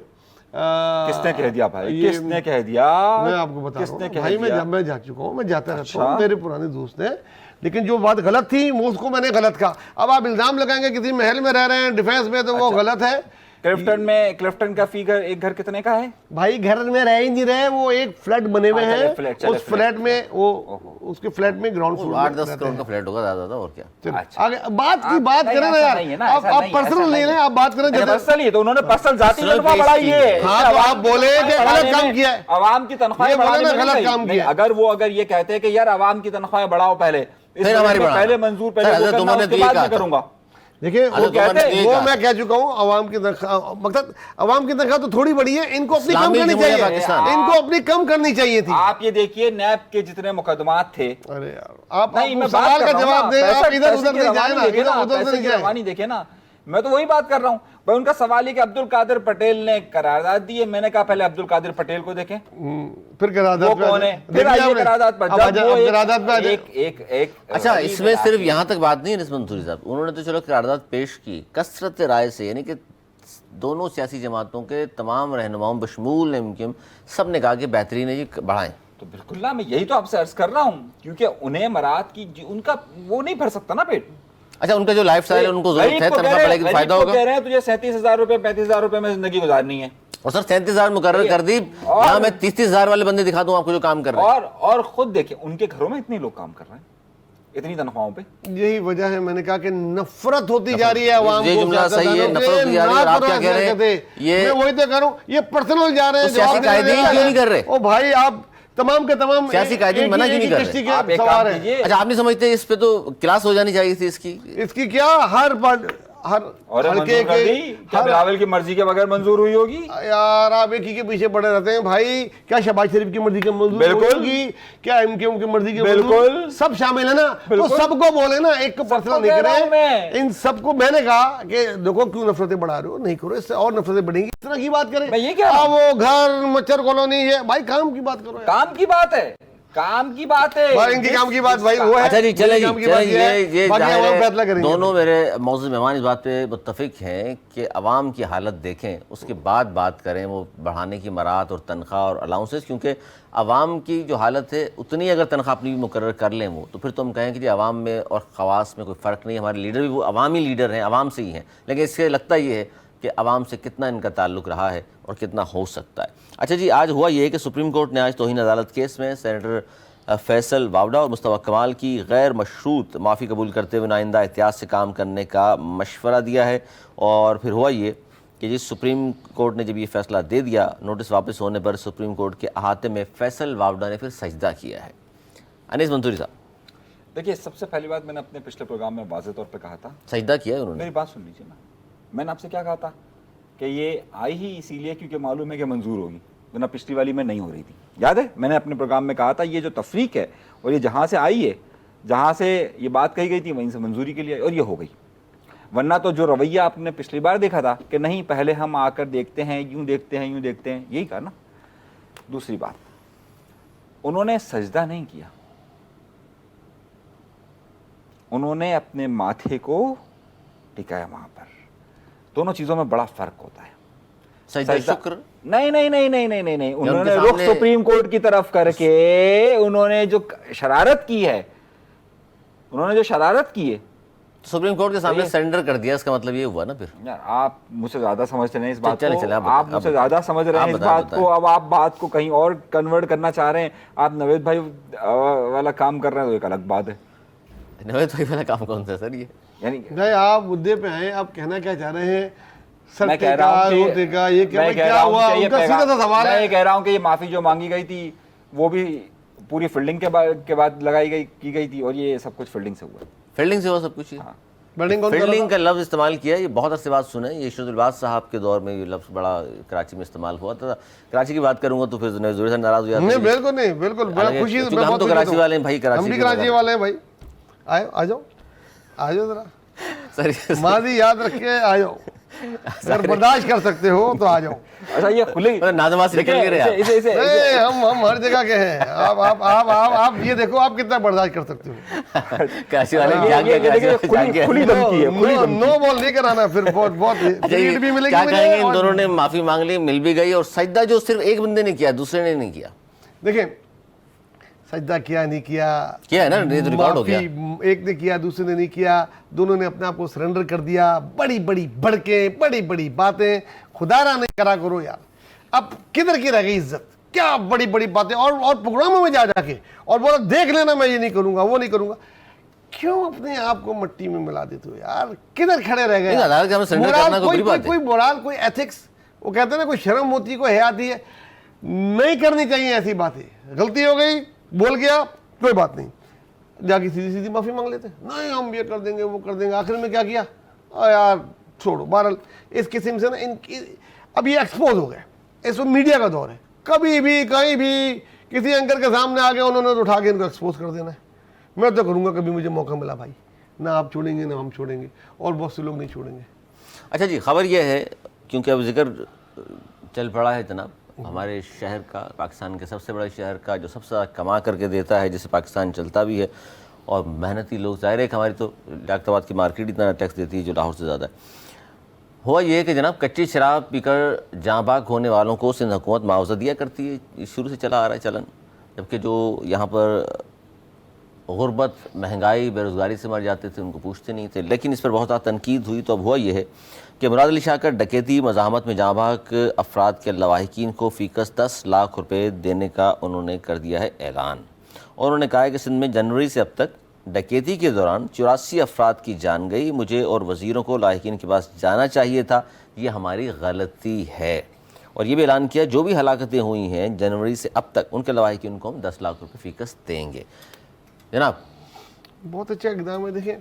किसने कह दिया भाई? किसने कह दिया? मैं आपको बता रहा हूँ भाई, मैं जा चुका हूँ, मैं जाता रहता हूँ, मेरे पुराने दोस्त हैं। लेकिन जो बात गलत थी वो उसको मैंने गलत कहा। अब आप इल्जाम लगाएंगे किसी महल में रह रहे हैं डिफेंस में, तो वो गलत है। क्लिफ्टन का फी एक घर कितने का है भाई? घर में रह ही नहीं रहे, वो एक फ्लैट बने हुए हैं। उस फ्लैट में वो उसके फ्लैट में ग्राउंड फ्लोर 8-10 करोड़ का फ्लैट होगा ज्यादा, और क्या। आगे बात करें ना यार, आप पर्सनल नहीं लें, आप बात करें पर्सनल ही, तो उन्होंने पर्सनल जाती तनख्वाह बढ़ाई है। हाँ, तो आप बोले कि गलत काम किया है, आवाम की तनख्वाह गलत काम किया। अगर ये कहते हैं कि यार आवाम की तनख्वाह बढ़ाओ, पहले मंजूर करूंगा। देखिए, वो मैं कह चुका हूँ, अवाम की तनख्वाह, मतलब अवाम की तनख्वाह तो थोड़ी बड़ी है, इनको अपनी कम करनी चाहिए, इनको अपनी कम करनी चाहिए थी। आप ये देखिए नैब के जितने मुकदमात थे। अरे यार, आप सवाल का जवाब दें, आप इधर उधर नहीं जाए ना, इधर उधर नहीं जाए। रवानी देखे ना, मैं तो वही बात कर रहा हूँ भाई। उनका सवाल है कि अब्दुल कादिर पटेल ने करारदाद दी है। मैंने कहा पहले अब्दुल कादिर पटेल को देखें, फिर करारदाद वो कौन है, फिर आइए करारदाद पर। अच्छा, इसमें सिर्फ यहाँ तक बात नहीं है मंसूरी साहब, उन्होंने तो चलो करारदाद पेश की कसरत राय से, यानी कि दोनों सियासी जमातों के तमाम रहनुमाओं बशमूल MQM सब ने कहा कि बेहतरीन है, ये बढ़ाएं। तो बिल्कुल ना, मैं यही तो आपसे अर्ज कर रहा हूँ, क्योंकि उन्हें मरात की उनका वो नहीं भर सकता ना पेट। अच्छा, उनका जो लाइफ स्टाइल है उनको जरूरत है, तनख्वाह बढ़ेगी, फायदा होगा। कह रहे हैं तुझे 37,000 रुपए 35,000 रुपए में जिंदगी गुजारनी है, और सर 37,000 मुकर्रर कर दी। यहाँ मैं 30,000 वाले बंदे दिखा दूं आपको जो काम कर रहे हैं। और खुद देखिए उनके घरों में इतने लोग काम कर रहे हैं इतनी तनख्वाहों पे। यही वजह है, मैंने कहा कि नफरत होती जा रही है अवाम को। ये जुमला सही है, नफरत होती जा रही है। आप क्या कह रहे हैं? ये मैं वही तो कह रहा हूँ, ये पर्सनल जा रहे हैं। सियासी कायदीन क्यों नहीं कर रहे? ओ भाई, आप तमाम के तमाम सियासी कायदीन मना क्यों नहीं कर रहे? आप एक काम कीजिए। अच्छा, आप नहीं समझते इस पे तो क्लास हो जानी चाहिए थी इसकी क्या हर हल्के के बिलावल की मर्जी के बगैर मंजूर हुई होगी? यार, आप एक ही के पीछे पड़े रहते हैं भाई। क्या शहबाज शरीफ की मर्जी के मंजूर होगी? क्या MQM की मर्जी के? बिल्कुल, सब शामिल है ना। तो सबको बोले ना, एक को पर्सनल नहीं करे। इन सबको मैंने कहा कि देखो क्यों नफरतें बढ़ा रहे हो, नहीं करो, इससे और नफरतें बढ़ेंगी। इस तरह की बात करें, ये क्या वो घर मच्छर कॉलोनी है भाई, काम की बात करो। काम की बात है, काम की बात है भाई, इनकी काम की बात भाई वो है। अच्छा जी, चले जी, काम की चले बात ये है, ये बाकी जाहिर आवाम है फैसला करेंगे। दोनों मेरे मौजूद मेहमान इस बात पे मुत्तफिक हैं कि अवाम की हालत देखें, उसके बाद बात करें वो बढ़ाने की मराहत और तनख्वाह और अलाउंसेस, क्योंकि अवाम की जो हालत है उतनी अगर तनख्वाह अपनी मुकर्रर कर लें वो, तो फिर तो हम कहें कि जी अवाम में और खवास में कोई फ़र्क नहीं, हमारे लीडर भी वो अवामी लीडर हैं, अवाम से ही हैं, लेकिन इससे लगता ये है कि अवाम से कितना इनका ताल्लुक़ रहा है और कितना हो सकता है। अच्छा जी, आज हुआ ये कि सुप्रीम कोर्ट ने आज तौहीन अदालत केस में सेनेटर फैसल वावड़ा और मुस्तफ़ा कमाल की गैर मशरूत माफ़ी कबूल करते हुए आइंदा एहतियात से काम करने का मशवरा दिया है। और फिर हुआ ये कि जिस सुप्रीम कोर्ट ने जब ये फैसला दे दिया, नोटिस वापस होने पर सुप्रीम कोर्ट के अहाते में फैसल वावड़ा ने फिर सजदा किया है। अनीस मंसूरी साहब, देखिए, सबसे पहली बात मैंने अपने पिछले प्रोग्राम में वाज़ेह तौर पे कहा था, सजदा किया है उन्होंने। मेरी बात सुन लीजिए ना, मैंने आपसे क्या कहा था कि ये आई ही इसीलिए क्योंकि मालूम है कि मंजूर होगी, वरना पिछली वाली में नहीं हो रही थी। याद है, मैंने अपने प्रोग्राम में कहा था ये जो तफरीक है और ये जहाँ से आई है, जहाँ से ये बात कही गई थी वहीं से मंजूरी के लिए, और ये हो गई। वरना तो जो रवैया आपने पिछली बार देखा था कि नहीं पहले हम आकर देखते हैं, यूँ देखते हैं, यूँ देखते हैं, यही कहा ना। दूसरी बात, उन्होंने सजदा नहीं किया, उन्होंने अपने माथे को टिकाया वहाँ पर। दोनों चीज़ों में बड़ा फ़र्क होता है। सजदा शुक्र नहीं नहीं नहीं नहीं नहीं नहीं नहीं, उन्होंने उनके रुख सामने- सुप्रीम कोर्ट की तरफ करके उन्होंने जो शरारत की है, उन्होंने जो शरारत की है, सुप्रीम कोर्ट के सामने सरेंडर कर दिया, इसका मतलब ये हुआ ना फिर। यार आप मुझसे ज्यादा समझते नहीं इस बात चले, को, चले, आप आप बताएं, मुझसे आप ज्यादा समझ रहे आप हैं इस बताएं, बात को। अब आप बात को कहीं और कन्वर्ट करना चाह रहे हैं, आप नवेद भाई वाला काम कर रहे हैं, तो एक अलग बात है। नवेद भाई वाला काम कौन सा है सर ये? यानी भाई आप मुद्दे पे आए, आप कहना क्या चाह रहे हैं? मैं कह सत्य रहा का, हूं कि रोते का, ये क्या मैं भाई, कह क्या रहा हूं हुआ? कि ये उनका सीधा सा सवाल मैं है। ये कह रहा हूं कि ये माफी जो मांगी गई थी वो भी पूरी फील्डिंग के बाद लगाई गई की गई थी, और ये सब कुछ फील्डिंग से हुआ। फील्डिंग से हुआ सब कुछ ही। हाँ। बिल्डिंग कौन कर रहा फील्डिंग था? का लफ्ज़ इस्तेमाल किया, ये बहुत अरसे बाद सुना है, ये इशरतुल साहब के दौर में ये लफ्ज़ बड़ा कराची में इस्तेमाल हुआ था। कराची की बात करूंगा तो फिर ज़रूर से नाराज़ हो जाते नहीं हैं। बिल्कुल नहीं, बिल्कुल बड़ा हालांकि खुशी, क्योंकि मैं हम बहुत तो खुशी कराची हूं। वाले हैं भाई, कराची हम भी के कराची वाले। वाले हैं भाई। आए, आ जाओ, आ जाओ जरा, सर माजी याद रख के आ जाओ, अगर बर्दाश्त कर सकते हो तो आ जाओ। अच्छा, ये खुली नाजमा से निकल के रहे आप। इसे इसे नहीं, हम हर जगह के हैं। आप ये देखो आप कितना बर्दाश्त कर सकते हो। कराची वाले ये- जाग ये- गए, ये देखिए, कराची वाले जाग गए। खुली धमकी है, खुली धमकी। नो बॉल नहीं कराना, फिर बहुत अच्छा, ये लीड भी मिलेगी क्या मुझे। कहेंगे? इन और- दोनों ने माफ़ी मांग ली, मिल भी गई, और सजदा जो सिर्फ एक बंदे ने किया, दूसरे ने नहीं किया। देखिए, सजदा किया नहीं किया किया है ना, ये तो रिकॉर्ड हो गया। माफी एक ने किया, दूसरे ने नहीं किया, दोनों ने अपने आप को सरेंडर कर दिया। बड़ी बड़ी भड़कें, बड़ी बड़ी बातें, खुदारा नहीं करा करो यार। अब किधर की रह गई इज्जत? क्या बड़ी बड़ी बातें, और प्रोग्रामों में जा जाके और बोला देख लेना, मैं ये नहीं करूंगा, वो नहीं करूंगा। क्यों अपने आप को मिट्टी में मिला देते हो यार? किधर खड़े रह गए? नहीं, अदालत के सामने surrender मोराल, करना कोई बड़ी बात है। कोई मोराल, कोई एथिक्स, वो कहते हैं ना कोई शर्म होती है, कोई हया आती है। नहीं करनी चाहिए ऐसी बातें। गलती हो गई, बोल गया, कोई बात नहीं, जाके सीधी सीधी माफी मांग लेते। नहीं हम ये कर देंगे, वो कर देंगे। आखिर में क्या किया? यार छोड़ो। बहरहाल इस किस्म से ना इनकी अब ये एक्सपोज हो गए। इसमें मीडिया का दौर है, कभी भी कहीं भी किसी एंकर के सामने आ गए, उन्होंने तो उठा के इनको एक्सपोज कर देना है। मैं तो करूँगा, कभी मुझे मौका मिला भाई, ना आप छोड़ेंगे ना हम छोड़ेंगे, और बहुत से लोग नहीं छोड़ेंगे। अच्छा जी, खबर यह है, क्योंकि अब जिक्र चल पड़ा है जनाब हमारे शहर का, पाकिस्तान के सबसे बड़े शहर का, जो सबसे ज़्यादा कमा करके देता है, जिससे पाकिस्तान चलता भी है, और मेहनती लोग, ज़ाहिर है कि हमारी तो लाखताबाद की मार्केट इतना टैक्स देती है जो लाहौर से ज़्यादा है। हुआ ये कि जनाब कच्ची शराब पीकर जाँ बाग होने वालों को सिंध हुकूमत मुआवजा दिया करती है, ये शुरू से चला आ रहा है चलन। जबकि जो यहाँ पर गुर्बत, महंगाई, बेरोज़गारी से मर जाते थे उनको पूछते नहीं थे, लेकिन इस पर बहुत ज़्यादा तनकीद हुई। तो अब हुआ ये है कि मुराद अली शाह का डकैती मज़ाहमत में जाँ बाग अफराद के लवाहिकीन को फ़ीकस 10 लाख रुपये देने का उन्होंने कर दिया है ऐलान। और उन्होंने कहा है कि सिंध में जनवरी से अब तक डकैती के दौरान 84 अफराद की जान गई। मुझे और वज़ीरों को लाहिकीन के पास जाना चाहिए था, ये हमारी गलती है। और ये भी ऐलान किया जो भी हलाकतें हुई हैं जनवरी से अब तक, उनके लवाहिकीन को हम 10 लाख रुपये फ़ीकस देंगे। जनाब बहुत अच्छा इकदाम है। देखें,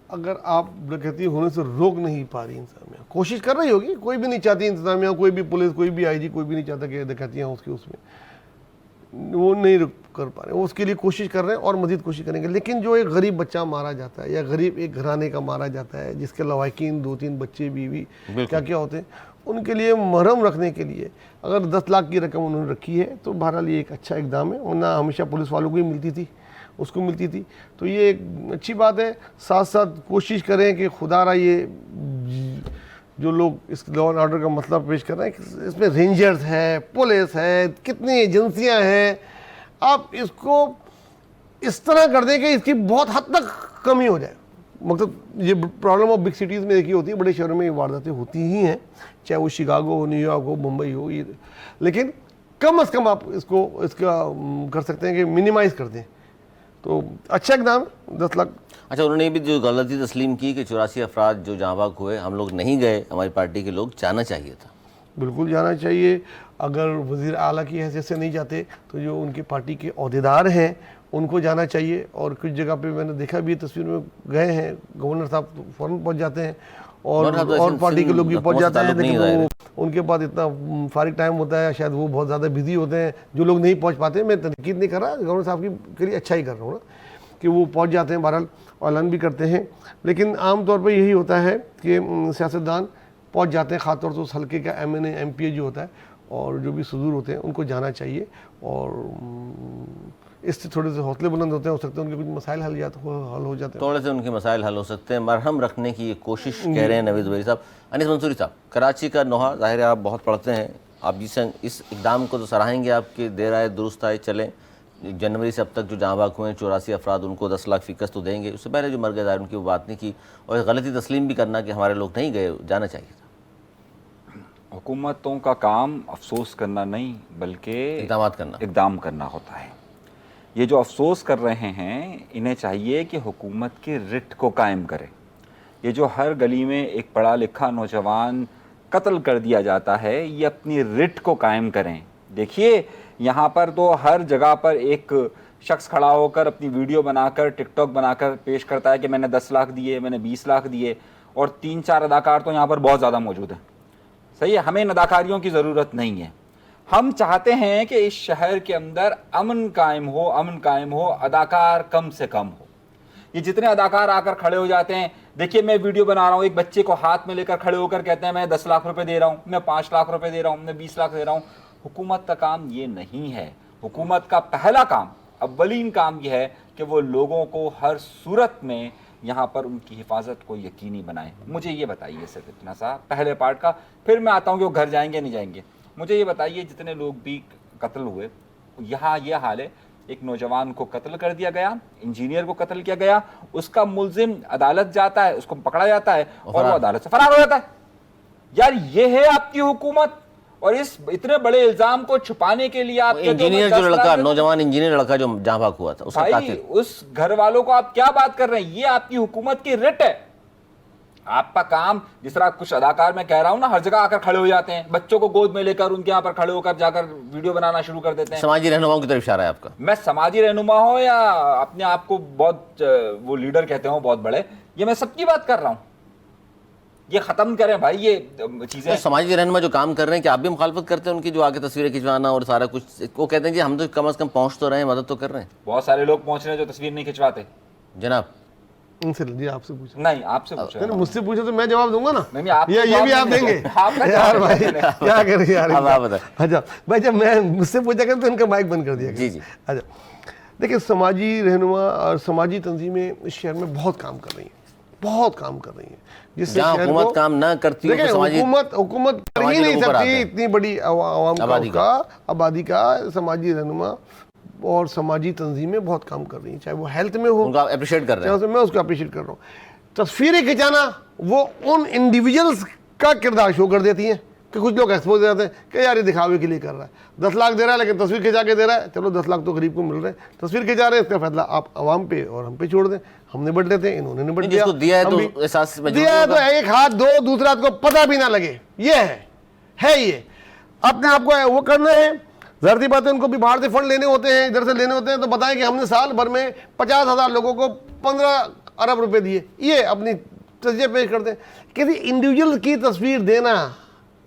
अगर आप डकैती होने से रोक नहीं पा रही इंतजामिया, कोशिश कर रही होगी, कोई भी नहीं चाहती इंतजामिया, कोई भी पुलिस, कोई भी आईजी, कोई भी नहीं चाहता कि डकैतियाँ हों उसके, उसमें वो नहीं रुक कर पा रहे, वो उसके लिए कोशिश कर रहे हैं और मज़ीद कोशिश करेंगे। लेकिन जो एक गरीब बच्चा मारा जाता है, या गरीब एक घराने का मारा जाता है, जिसके लवाकिन 2-3 बच्चे, बीवी, क्या क्या होते हैं, उनके लिए मरहम रखने के लिए अगर 10 लाख की रकम उन्होंने रखी है तो बहरहाल ये एक अच्छा इकदाम है, वरना हमेशा पुलिस वालों को ही मिलती थी, उसको मिलती थी। तो ये एक अच्छी बात है। साथ साथ कोशिश करें कि खुदारा ये जो लोग इस लॉ एंड ऑर्डर का मसला पेश कर रहे हैं, इसमें रेंजर्स है, पुलिस है, कितनी एजेंसियां हैं, आप इसको इस तरह कर दें कि इसकी बहुत हद तक कमी हो जाए। मतलब ये प्रॉब्लम ऑफ बिग सिटीज़ में देखी होती है, बड़े शहरों में ये वारदातें होती ही हैं, चाहे वो शिकागो हो, न्यूयॉर्क हो, मुंबई हो, ये, लेकिन कम से कम आप इसको कर सकते हैं कि मिनिमाइज़ कर दें। तो अच्छा एकदम 10 लाख। अच्छा, उन्होंने भी जो गलती तस्लीम की कि 84 अफराद जो जहाँ बाग हुए, हम लोग नहीं गए, हमारी पार्टी के लोग, जाना चाहिए था। बिल्कुल जाना चाहिए। अगर वज़ीर आला की हैसियत से नहीं जाते तो जो उनकी पार्टी के अहदेदार हैं उनको जाना चाहिए। और कुछ जगह पे मैंने देखा भी, तस्वीर में गए हैं, गवर्नर साहब तो फ़ौरन पहुँच जाते हैं और पार्टी के लोग भी पहुँच जाते हैं, लेकिन वो उनके पास इतना फारिग टाइम होता है, शायद वो बहुत ज़्यादा बिजी होते हैं, जो लोग नहीं पहुँच पाते। मैं तनकीद नहीं कर रहा, गवर्नर साहब की के लिए अच्छा ही कर रहा हूँ ना कि वो पहुँच जाते हैं, बहरहाल ऐलान भी करते हैं। लेकिन आम तौर पर यही होता है कि सियासतदान पहुँच जाते हैं, ख़ासतौर से उस हल्के का MNA MPA जो होता है और जो भी सदूर होते हैं उनको जाना चाहिए। और इससे थोड़े से हौसले बुलंद होते हैं, हो सकते हैं उनके कुछ मसाइल हल हो जाते हैं, थोड़े से उनके मसाइल हल हो सकते हैं। मरहम रखने की ये कोशिश कह रहे हैं नवीद ज़ुबैरी साहब। अनीस मंसूरी साहब, कराची का नोहा, ज़ाहिर है आप बहुत पढ़ते हैं, आप जिस इस इकदाम को तो सराहेंगे, आपके देर आए दुरुस्त आए चलें। जनवरी से अब तक जो जहाँ बाग हुए हैं 84 अफराद, उनको 10 लाख फ़ीकस तो देंगे। उससे पहले जो मर गए उनकी वो बात नहीं की, और गलती तस्लीम भी करना कि हमारे लोग नहीं गए, जाना चाहिए था। हुकूमतों का काम अफसोस करना नहीं बल्कि इक़दाम करना होता है। ये जो अफसोस कर रहे हैं, इन्हें चाहिए कि हुकूमत के रिट को कायम करें। ये जो हर गली में एक पढ़ा लिखा नौजवान कत्ल कर दिया जाता है, ये अपनी रिट को कायम करें। देखिए यहाँ पर तो हर जगह पर एक शख्स खड़ा होकर अपनी वीडियो बनाकर, टिकटॉक बनाकर पेश करता है कि मैंने 10 लाख दिए, मैंने 20 लाख दिए, और 3-4 अदाकार तो यहाँ पर बहुत ज़्यादा मौजूद हैं। सही है, हमें इन अदाकारियों की ज़रूरत नहीं है। हम चाहते हैं कि इस शहर के अंदर अमन कायम हो, अदाकार कम से कम हो। ये जितने अदाकार आकर खड़े हो जाते हैं, देखिए मैं वीडियो बना रहा हूँ, एक बच्चे को हाथ में लेकर खड़े होकर कहते हैं मैं 10 लाख रुपए दे रहा हूँ, मैं 5 लाख रुपए दे रहा हूँ, मैं 20 लाख दे रहा हूँ। हुकूमत का काम ये नहीं है। हुकूमत का पहला काम, अव्वलीन काम यह है कि वो लोगों को हर सूरत में यहाँ पर उनकी हिफाजत को यकीनी बनाए। मुझे ये बताइए सिर्फ इतना सा पहले पार्ट का, फिर मैं आता हूँ कि वो घर जाएंगे नहीं जाएंगे। मुझे ये बताइए, जितने लोग भी कत्ल हुए, यहाँ ये हाल है, एक नौजवान को कत्ल कर दिया गया, इंजीनियर को कत्ल किया गया, उसका मुल्जिम अदालत जाता है, उसको पकड़ा जाता है और वो अदालत से फरार हो जाता है। यार ये है आपकी हुकूमत। और इस इतने बड़े इल्जाम को छुपाने के लिए आप इंजीनियर जो लड़का, नौजवान इंजीनियर लड़का जो जहाँ भाग हुआ था, उसका भाई उस घर वालों को आप क्या बात कर रहे हैं? ये आपकी हुकूमत की रिट है। आपका काम, जिस तरह कुछ अदाकार मैं कह रहा हूं ना, हर जगह आकर खड़े हो जाते हैं, बच्चों को गोद में लेकर उनके यहाँ पर खड़े होकर जाकर वीडियो बनाना शुरू कर देते हैं। समाजी रहनुमाओं की तरफ इशारा है आपका। मैं समाजी रहनुमा हो या अपने आप को बहुत वो लीडर कहते हो बहुत बड़े, ये मैं सबकी बात कर रहा हूँ। ये खत्म करें भाई ये चीजें। तो समाजी रहनुमा जो काम कर रहे हैं, कि आप भी मुखालफत करते हैं उनकी, जो आगे तस्वीरें खिंचवाना और सारा कुछ, वो कहते हैं कि हम तो कम से कम पहुंच तो रहे हैं, मदद तो कर रहे हैं। बहुत सारे लोग पहुंच रहे हैं जो तस्वीर नहीं खिंचवाते। जनाब उनसे जी आपसे पूछा नहीं, आपसे पूछा, मुझसे पूछे तो मैं जवाब दूंगा ना। नहीं, आप ये भी आप देंगे यार भाई, क्या करें यार। अब आप बताएं। अच्छा भाई, जब मैं मुझसे पूछा कर तो इनका माइक बंद कर दिया। जी जी। अच्छा देखिए, समाजी रहनुमा और समाजी तंजीमें इस शहर में बहुत काम कर रही हैं, बहुत काम कर रही हैं, जिससे हुकूमत काम ना करती है तो हुकूमत कर ही नहीं सकती। इतनी बड़ी आबादी का समाजी रहनुमा और समाजी तंजीमें बहुत काम कर रही हैं, चाहे वो हेल्थ में हो, उनका अप्रिशिएट कर रहे हैं। मैं उसको अप्रिशिएट कर रहा हूँ। तस्वीरें खिंचाना वो उन इंडिविजुअल्स का किरदार शो कर देती हैं कि कुछ लोग एक्सपोज हो जाते हैं कि यार ये दिखावे के लिए कर रहा है, 10 लाख दे रहा है लेकिन तस्वीर खिंचा के दे रहा है। चलो 10 लाख तो गरीब को मिल रहे हैं, तस्वीर खिंचा रहे हैं, इसका फैसला आप आवाम पे और हम पे छोड़ दें। हम निबट लेते हैं, इन्होंने निबट दिया है तो एक हाथ दो, दूसरा हाथ को पता भी ना लगे। ये है ये अपने आप को वो करना है। ज़ाहिर बात है, उनको भी बाहर से फंड लेने होते हैं, इधर से लेने होते हैं, तो बताएं कि हमने साल भर में 50,000 लोगों को 15 अरब रुपए दिए। ये अपनी तस्वीर पेश करते हैं। किसी इंडिविजुअल की तस्वीर देना,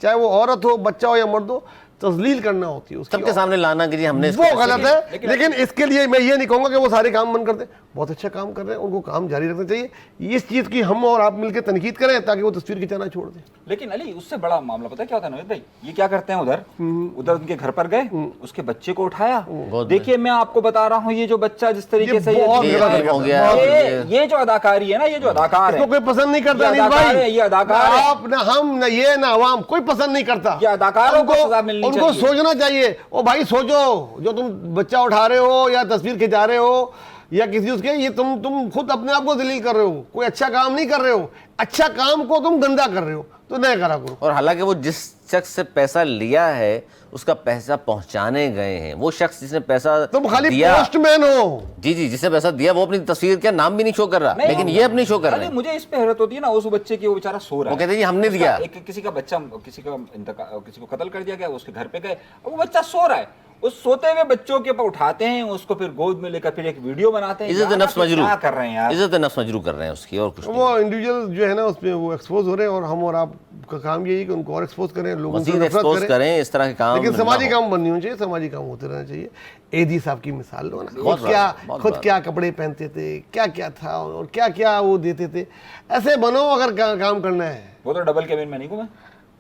चाहे वो औरत हो, बच्चा हो या मर्द हो, तस्लील करना होती है, सबके सामने लाना कि जी हमने, वो गलत है। लेकिन इसके लिए मैं ये नहीं कहूँगा कि वो सारे काम बंद करते। बहुत अच्छा काम कर रहे हैं, उनको काम जारी रखना चाहिए। इस चीज़ की हम और आप मिलकर तनकीद करें ताकि वो तस्वीर खिंचाना छोड़ दें। लेकिन अली उससे बड़ा मामला पता है क्या होता है नवेद भाई, ये क्या करते हैं उधर उनके घर पर गए, उसके बच्चे को उठाया। देखिए मैं आपको बता रहा हूँ, ये जो बच्चा जिस तरीके से बहुत गलत हरकत हो है। गया। ये जो अदाकारी है ना, ये जो अदाकार इसको है, कोई पसंद नहीं करता ये अनिल अदाकार है, भाई, ये अदाकार है। आप ना हम ना ये ना आवाम कोई पसंद नहीं करता। ये अदाकारों को सजा मिलनी उनको चाहिए। सोचना चाहिए। ओ भाई सोचो, जो तुम बच्चा उठा रहे हो या तस्वीर खिंचा रहे हो या किसी उसके, ये तुम खुद अपने आप को जलील कर रहे हो, कोई अच्छा काम नहीं कर रहे हो, अच्छा काम को तुम गंदा कर रहे हो, तो नहीं करा करो। और हालांकि वो जिस शख्स से पैसा लिया है उसका पैसा पहुंचाने गए हैं, वो शख्स जिसने पैसा तुम खाली दिया, पोस्टमैन हो। जी जी, जिसने पैसा दिया वो अपनी तस्वीर का नाम भी नहीं शो कर रहा, लेकिन ये अपनी शो कर रहे अरे हैं। मुझे इस पे हैरत होती है ना, उस बच्चे की, वो बेचारा सो रहा वो है, कहते हैं जी हमने दिया। एक किसी का बच्चा, किसी को कत्ल कर दिया गया, उसके घर पे गए, और वो बच्चा सो रहा है, उस सोते हुए बच्चों के ऊपर उठाते हैं, उसको फिर गोद में लेकर फिर एक वीडियो बनाते हैं। इज्जत नफ्स मजरू क्या कर रहे हैं यार, इज्जत नफ्स मजरू कर रहे हैं उसकी, और कुछ नहीं। वो इंडिविजुअल जो है ना उसमें वो एक्सपोज हो रहे हैं, और हम और आप का काम यही है कि उनको और एक्सपोज करें, लोगों से मजीद नफरत एक्सपोज करें, इस तरह के काम लेकिन ना समाजी हो। काम बननी होनी चाहिए, समाजी काम होते रहना चाहिए। एडी साहब की मिसाल लो ना, बहुत खुद क्या बहुत खुद बड़ा। क्या कपड़े पहनते थे, क्या क्या था और क्या क्या वो देते थे, ऐसे बनो अगर काम करना है। वो तो डबल कैबिन में नहीं घूमे।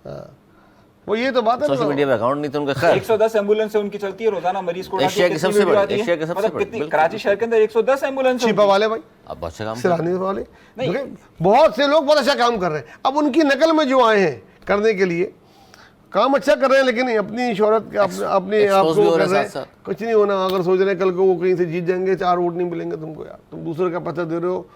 हाँ। वो ये तो बात है सोशल ना। मीडिया पे अकाउंट नहीं थे उनका। खैर 110 एम्बुलेंस से उनकी चलती है रोजाना, मरीज को एशिया की सबसे बड़ी, एशिया के सबसे बड़ी, बिल्कुल। कराची शहर के अंदर 110 एम्बुलेंस छिपा वाले भाई, अब बहुत अच्छा काम कर सिराने वाले, नहीं। देखिए, बहुत से लोग बहुत अच्छा काम कर रहे हैं। अब उनकी नकल में जो आए हैं करने के लिए काम अच्छा कर रहे हैं, लेकिन अपनी शोहरत के अपने आप expose भी को हो रहे कर रहे हैं हैं। साथ-साथ। कुछ नहीं होना। अगर सोच रहे हैं कल को वो कहीं से जीत जाएंगे, 4 वोट नहीं मिलेंगे तुमको, यार तुम दूसरे का पता दे रहे हो।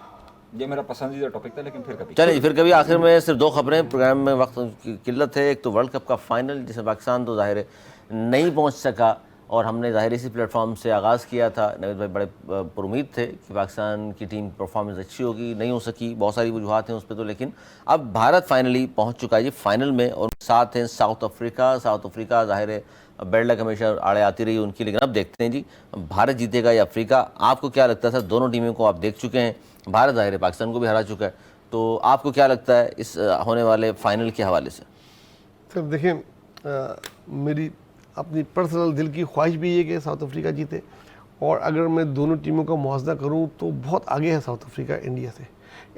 ये मेरा पसंदीदा टॉपिक था, लेकिन फिर कभी चलिए फिर कभी आखिर में सिर्फ 2 खबरें, प्रोग्राम में वक्त की किल्लत है। एक तो वर्ल्ड कप का फाइनल जिसमें पाकिस्तान तो ज़ाहिर है नहीं पहुंच सका, और हमने ज़ाहिर इसी प्लेटफॉर्म से आगाज़ किया था। नवीद भाई बड़े पुरुमीद थे कि पाकिस्तान की टीम परफॉर्मेंस अच्छी होगी, नहीं हो सकी, बहुत सारी वजूहत हैं उस पर तो, लेकिन अब भारत फाइनली पहुंच चुका है जी फाइनल में, और साथ हैं साउथ अफ्रीका ज़ाहिर है बेड लक हमेशा आड़े आती रही उनकी, लेकिन अब देखते हैं जी भारत जीतेगा या अफ्रीका। आपको क्या लगता था? दोनों टीमों को आप देख चुके हैं, भारत ज़ाहिर है पाकिस्तान को भी हरा चुका है, तो आपको क्या लगता है इस होने वाले फाइनल के हवाले से? सर देखिए, मेरी अपनी पर्सनल दिल की ख्वाहिश भी ये कि साउथ अफ्रीका जीते, और अगर मैं दोनों टीमों का मुआवजा करूं तो बहुत आगे है साउथ अफ्रीका इंडिया से।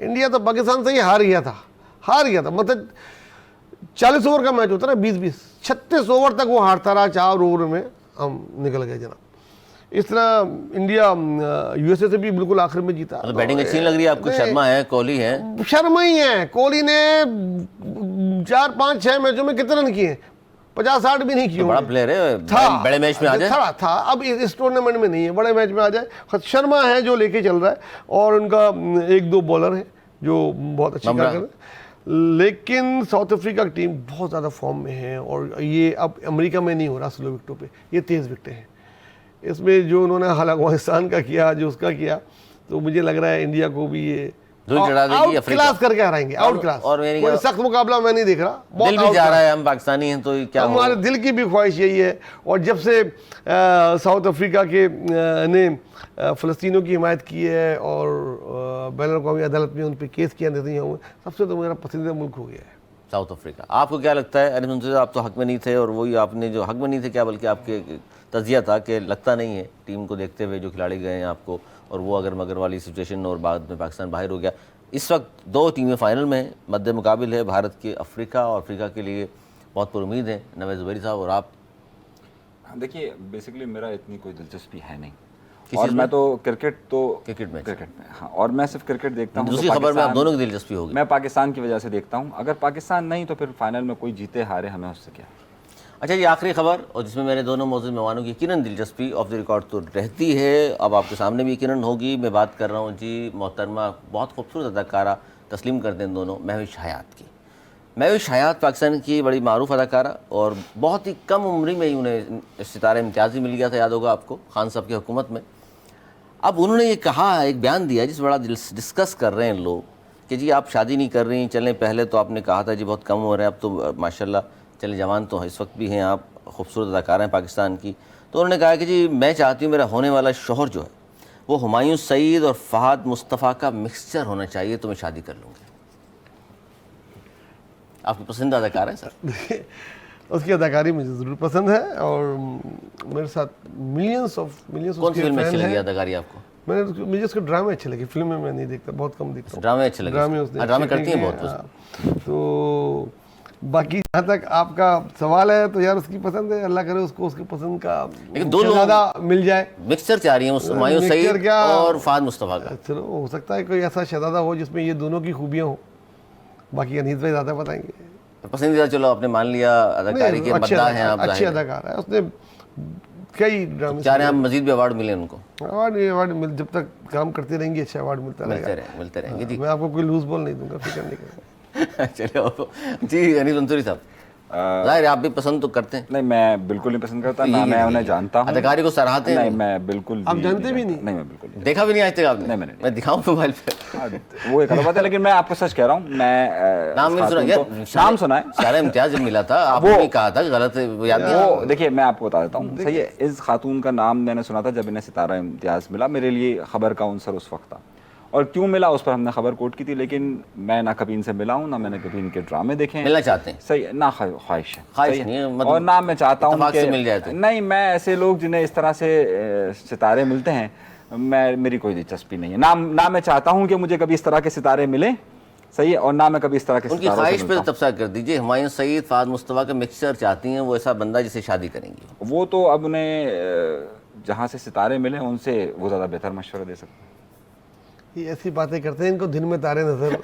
इंडिया तो पाकिस्तान से ही हार गया था, मतलब 40 ओवर का मैच होता ना, 20-20, 36 ओवर तक वो हारता रहा, 4 ओवर में हम निकल गए जनाब। इस तरह इंडिया यूएसए से भी बिल्कुल आखिर में जीता। मतलब बैटिंग अच्छी नहीं लग रही है आपको? शर्मा है, कोहली है, शर्मा ही है। कोहली ने 4, 5, 6 मैचों में कितने रन किए? 50-60 भी नहीं किए। बड़ा प्लेयर है, बड़े मैच में आ जाए था। अब इस टूर्नामेंट में नहीं है, बड़े मैच में आ जाए। शर्मा है जो लेके चल रहा है, और उनका 1-2 बॉलर है जो बहुत अच्छी कर रहे हैं। लेकिन साउथ अफ्रीका की टीम बहुत ज़्यादा फॉर्म में है, और ये अब अमेरिका में नहीं हो रहा स्लो विकेटों पे, ये तेज़ विकेटें हैं। इसमें जो उन्होंने हाल अफगानिस्तान का किया, जो उसका किया, तो मुझे लग रहा है इंडिया को भी ये धूल चढ़ा देगी अफ्रीका, क्लास करके हराएंगे, आउट क्लास। और कोई सख्त मुकाबला मैं नहीं देख रहा, दिल भी जा रहा है, हम पाकिस्तानी हैं तो क्या हमारे दिल की भी ख्वाहिश यही है। और जब से साउथ अफ्रीका के ने फ़लस्तीनों की हिमायत की है और बैन अवी अदालत में उन पर केस किया नेतन्याहू, सबसे तो मेरा पसंदीदा मुल्क हो गया है साउथ अफ्रीका। आपको क्या लगता है? अनिल मंसूरी साहब तो हक में नहीं थे, और वही आपने जो हक में नहीं थे क्या, बल्कि आपके तजिया था कि लगता नहीं है टीम को देखते हुए जो खिलाड़ी गए हैं आपको, और वो अगर मगर वाली सिचुएशन और बाद में पाकिस्तान बाहर हो गया। इस वक्त 2 टीमें फाइनल में हैं, मद्दे मुकाबिल है भारत के अफ्रीका, और अफ्रीका के लिए बहुत पुरुमीद हैं नवेद ज़ुबैरी साहब और आप। देखिए बेसिकली मेरा इतनी कोई दिलचस्पी है नहीं, किसी और में? मैं तो क्रिकेट में हाँ, और मैं सिर्फ क्रिकेट देखता हूँ। दूसरी तो खबर में आप पाकिस्तान- दोनों की दिलचस्पी होगी। मैं पाकिस्तान की वजह से देखता हूँ। अगर पाकिस्तान नहीं तो फिर फाइनल में कोई जीते हारे हमें उससे क्या। अच्छा जी, आखिरी खबर, और जिसमें मेरे दोनों मौजूद मेहमानों की यकीनन दिलचस्पी ऑफ द रिकॉर्ड तो रहती है, अब आपके सामने भी यकीनन होगी। मैं बात कर रहा हूँ जी मोहतरमा, बहुत खूबसूरत अदाकारा, तस्लीम करते हैं दोनों, महविश हयात की। महविश हयात पाकिस्तान की बड़ी मारूफ अदाकारा, और बहुत ही कम उम्र में ही उन्हें सितारा इम्तियाज़ी मिल गया था, याद होगा आपको, खान साहब की हुकूमत में। अब उन्होंने ये कहा, एक बयान दिया जिस बड़ा डिस्कस कर रहे हैं लोग कि जी आप शादी नहीं कर रही, चलें पहले तो आपने कहा था जी बहुत कम हो रहे हैं, अब तो माशाल्लाह चले जवान तो इस वक्त भी हैं आप, खूबसूरत अदाकारा हैं पाकिस्तान की। तो उन्होंने कहा कि जी मैं चाहती हूँ मेरा होने वाला शौहर जो है वो हुमायूं सईद और फ़हाद मुस्तफ़ा का मिक्सचर होना चाहिए, तो मैं शादी कर लूँगी। आपकी पसंदीदा अदाकार है सर? उसकी अदाकारी मुझे ज़रूर पसंद है, और मेरे साथ मिलियंस कौन सी फिल्म में अच्छी लगी अदाकारी आपको? मुझे उसके ड्रामे अच्छे लगे, फिल्म में मैं नहीं देखता, बहुत कम देखता हूँ। ड्रामे अच्छे लगे, ड्रामे उसने ड्रामे अच्छे करती हैं किए, बहुत कुछ। हाँ। तो बाकी जहाँ तक आपका सवाल है तो यार उसकी पसंद है, अल्लाह करे उसको उसकी पसंद का लेकिन दो लोग- ज़्यादा मिल जाए। मिक्सचर चाह रही है हुमायूं मिक्सचर सईद क्या- और फाद मुस्तफ़ा का। चलो हो सकता है कोई ऐसा शहजादा हो जिसमें ये दोनों की खूबियाँ हो, बाकी अनीस भाई ज़्यादा बताएंगे। पसंदीदा चलो आपने मान लिया, अदाकारी के मद्दा हैं आप, अच्छे जाहिर है। अदाकार है, उसने कई ड्रामे चाह रहे हैं आप मजीद भी अवार्ड मिले उनको। अवार्ड मिल, जब तक काम करते रहेंगे अच्छा अवार्ड मिलता रहेगा। मिलते रहेंगे जी। मैं आपको कोई लूज बॉल नहीं दूंगा, फिक्र नहीं करें। चलो जी, अनीस मंसूरी साहब, जाहिर है आप भी पसंद तो करते हैं, नहीं, मैं बिल्कुल नहीं पसंद करता, ना मैं उन्हें जानता हूँ। अदाकारी को सराहते नहीं, हैं, मैं बिल्कुल आप जानते भी नहीं? नहीं, मैं बिल्कुल नहीं। देखा भी नहीं आज तक आपने? नहीं, मैंने नहीं। मैं दिखाऊं मोबाइल पे? हाँ, वो एक अलग बात है, लेकिन मैं आपको सच कह रहा हूँ, मैं नाम नहीं सुना खातून यार, को- नाम सुना है। सारा इम्तियाज जब मिला था आपने भी कहा था गलत है, वो याद नहीं? वो देखिए, मैं आपको बता देता हूँ, सही है, इस खातून का नाम मैंने सुना था जब इन्हें सितारा इम्तियाज मिला। मेरे लिए खबर का अवसर उस वक्त था, और क्यों मिला उस पर हमने खबर कोट की थी, लेकिन मैं ना कभी इनसे मिला हूँ, ना मैंने कभी इनके ड्रामे देखे हैं। मिलना चाहते हैं? सही है, ना ख्वाहिश है, ख्वाहिश सही है। नहीं है, मतलब और ना मैं चाहता हूँ इत्तेफाक कि से मिल जाए तो। नहीं, मैं ऐसे लोग जिन्हें इस तरह से सितारे मिलते हैं, मेरी कोई दिलचस्पी नहीं है। ना मैं चाहता हूँ कि मुझे कभी इस तरह के सितारे मिले, सही है, और ना मैं कभी इस तरह के उनकी सितारों से ख्वाहिश मिलता पे हूँ। तबसरा कर दीजिए, हुमायूं सईद फाद मुस्तफ़ा का मिक्सचर चाहती हैं, वो ऐसा बंदा जिसे शादी करेंगी। वो तो अब उन्हें जहाँ से सितारे मिले उनसे वो ज़्यादा बेहतर मशवरा दे सकते हैं। ये ऐसी बातें करते हैं, इनको दिन में तारे नजर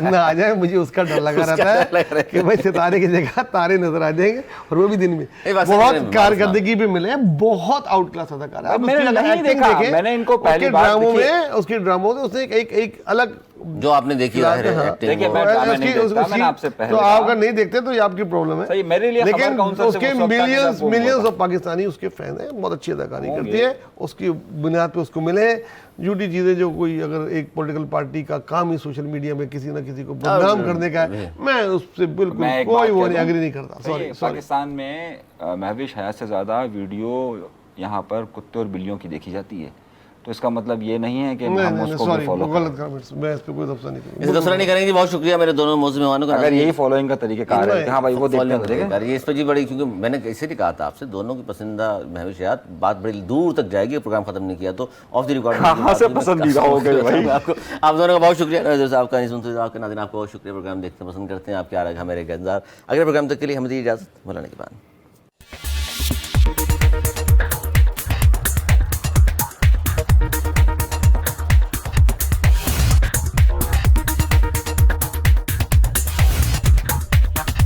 ना आ जाए, मुझे उसका डर लगा रहता डर लगा है कि भाई सितारे की जगह तारे नजर आ जाएंगे, और वो भी दिन में। ये बात सही बहुत है, कारकर्दगी भी मिले हैं, बहुत आउट क्लास अदाकार है। आप मैंने उसकी नहीं acting देखा, देखें, मैंने इनको पहली उसके बार ड्रामों देखी। में, उसके ड्रामों में उसने एक अलग जो आपने देखी हाँ, है एक्टिंग, देखिए, वो- मैं ड्रामे नहीं देखता, मैंने आपसे तो पहले आप कहा। अगर नहीं देखते तो ये आपकी प्रॉब्लम है। सही, मेरे लिए खबर लेकिन का अवसर से उसके उस वक्त था मिलियंस जब वो मिलियंस होता। ऑफ पाकिस्तानी उसके फैन हैं, बहुत अच्छी अदाकारी होंगे। करती है, उसकी बुनियाद पे उसको मिले हैं। झूठी चीजें जो कोई अगर एक पॉलिटिकल पार्टी का काम ही सोशल मीडिया में किसी ना किसी को बदनाम करने का है, मैं उससे बिल्कुल मैं एक कोई बात वो कह नहीं, दूं, एग्री नहीं करता। सही है, सॉरी पाकिस्तान में महविश हयात से ज़्यादा वीडियो यहाँ पर कुत्ते और बिल्लियों की देखी जाती है, तो इसका मतलब ये नहीं है कि हम उसको भी सॉरी, फॉलो करें। गलत कमेंट्स, मैं इस पे कोई तबसरा नहीं इसे तबसरा नहीं करेंगे जी। बहुत शुक्रिया मेरे दोनों मौजूद मेहमानों का। अगर यही फॉलोइंग का तरीक़ेकार है कि हाँ भाई वो देखते हैं, तो देखें। ये इस पर जी बड़ी, क्योंकि मैंने इसलिए कहा था आपसे दोनों की पसंदीदा महविश याद, बात बड़ी दूर तक जाएगी, प्रोग्राम खत्म नहीं किया तो ऑफ द रिकॉर्ड कहाँ से पसंदीदा हो गए भाई? आपको, आप दोनों का बहुत शुक्रिया। नज़र साहब का, नहीं सुनते आपके नाज़रीन आपको बहुत शुक्रिया। प्रोग्राम देखते पसंद करते हैं, आपके आ रहा है मेरे इंतजार। अगले प्रोग्राम तक के लिए हमें दी इजाज़त, मौलाना के बाद।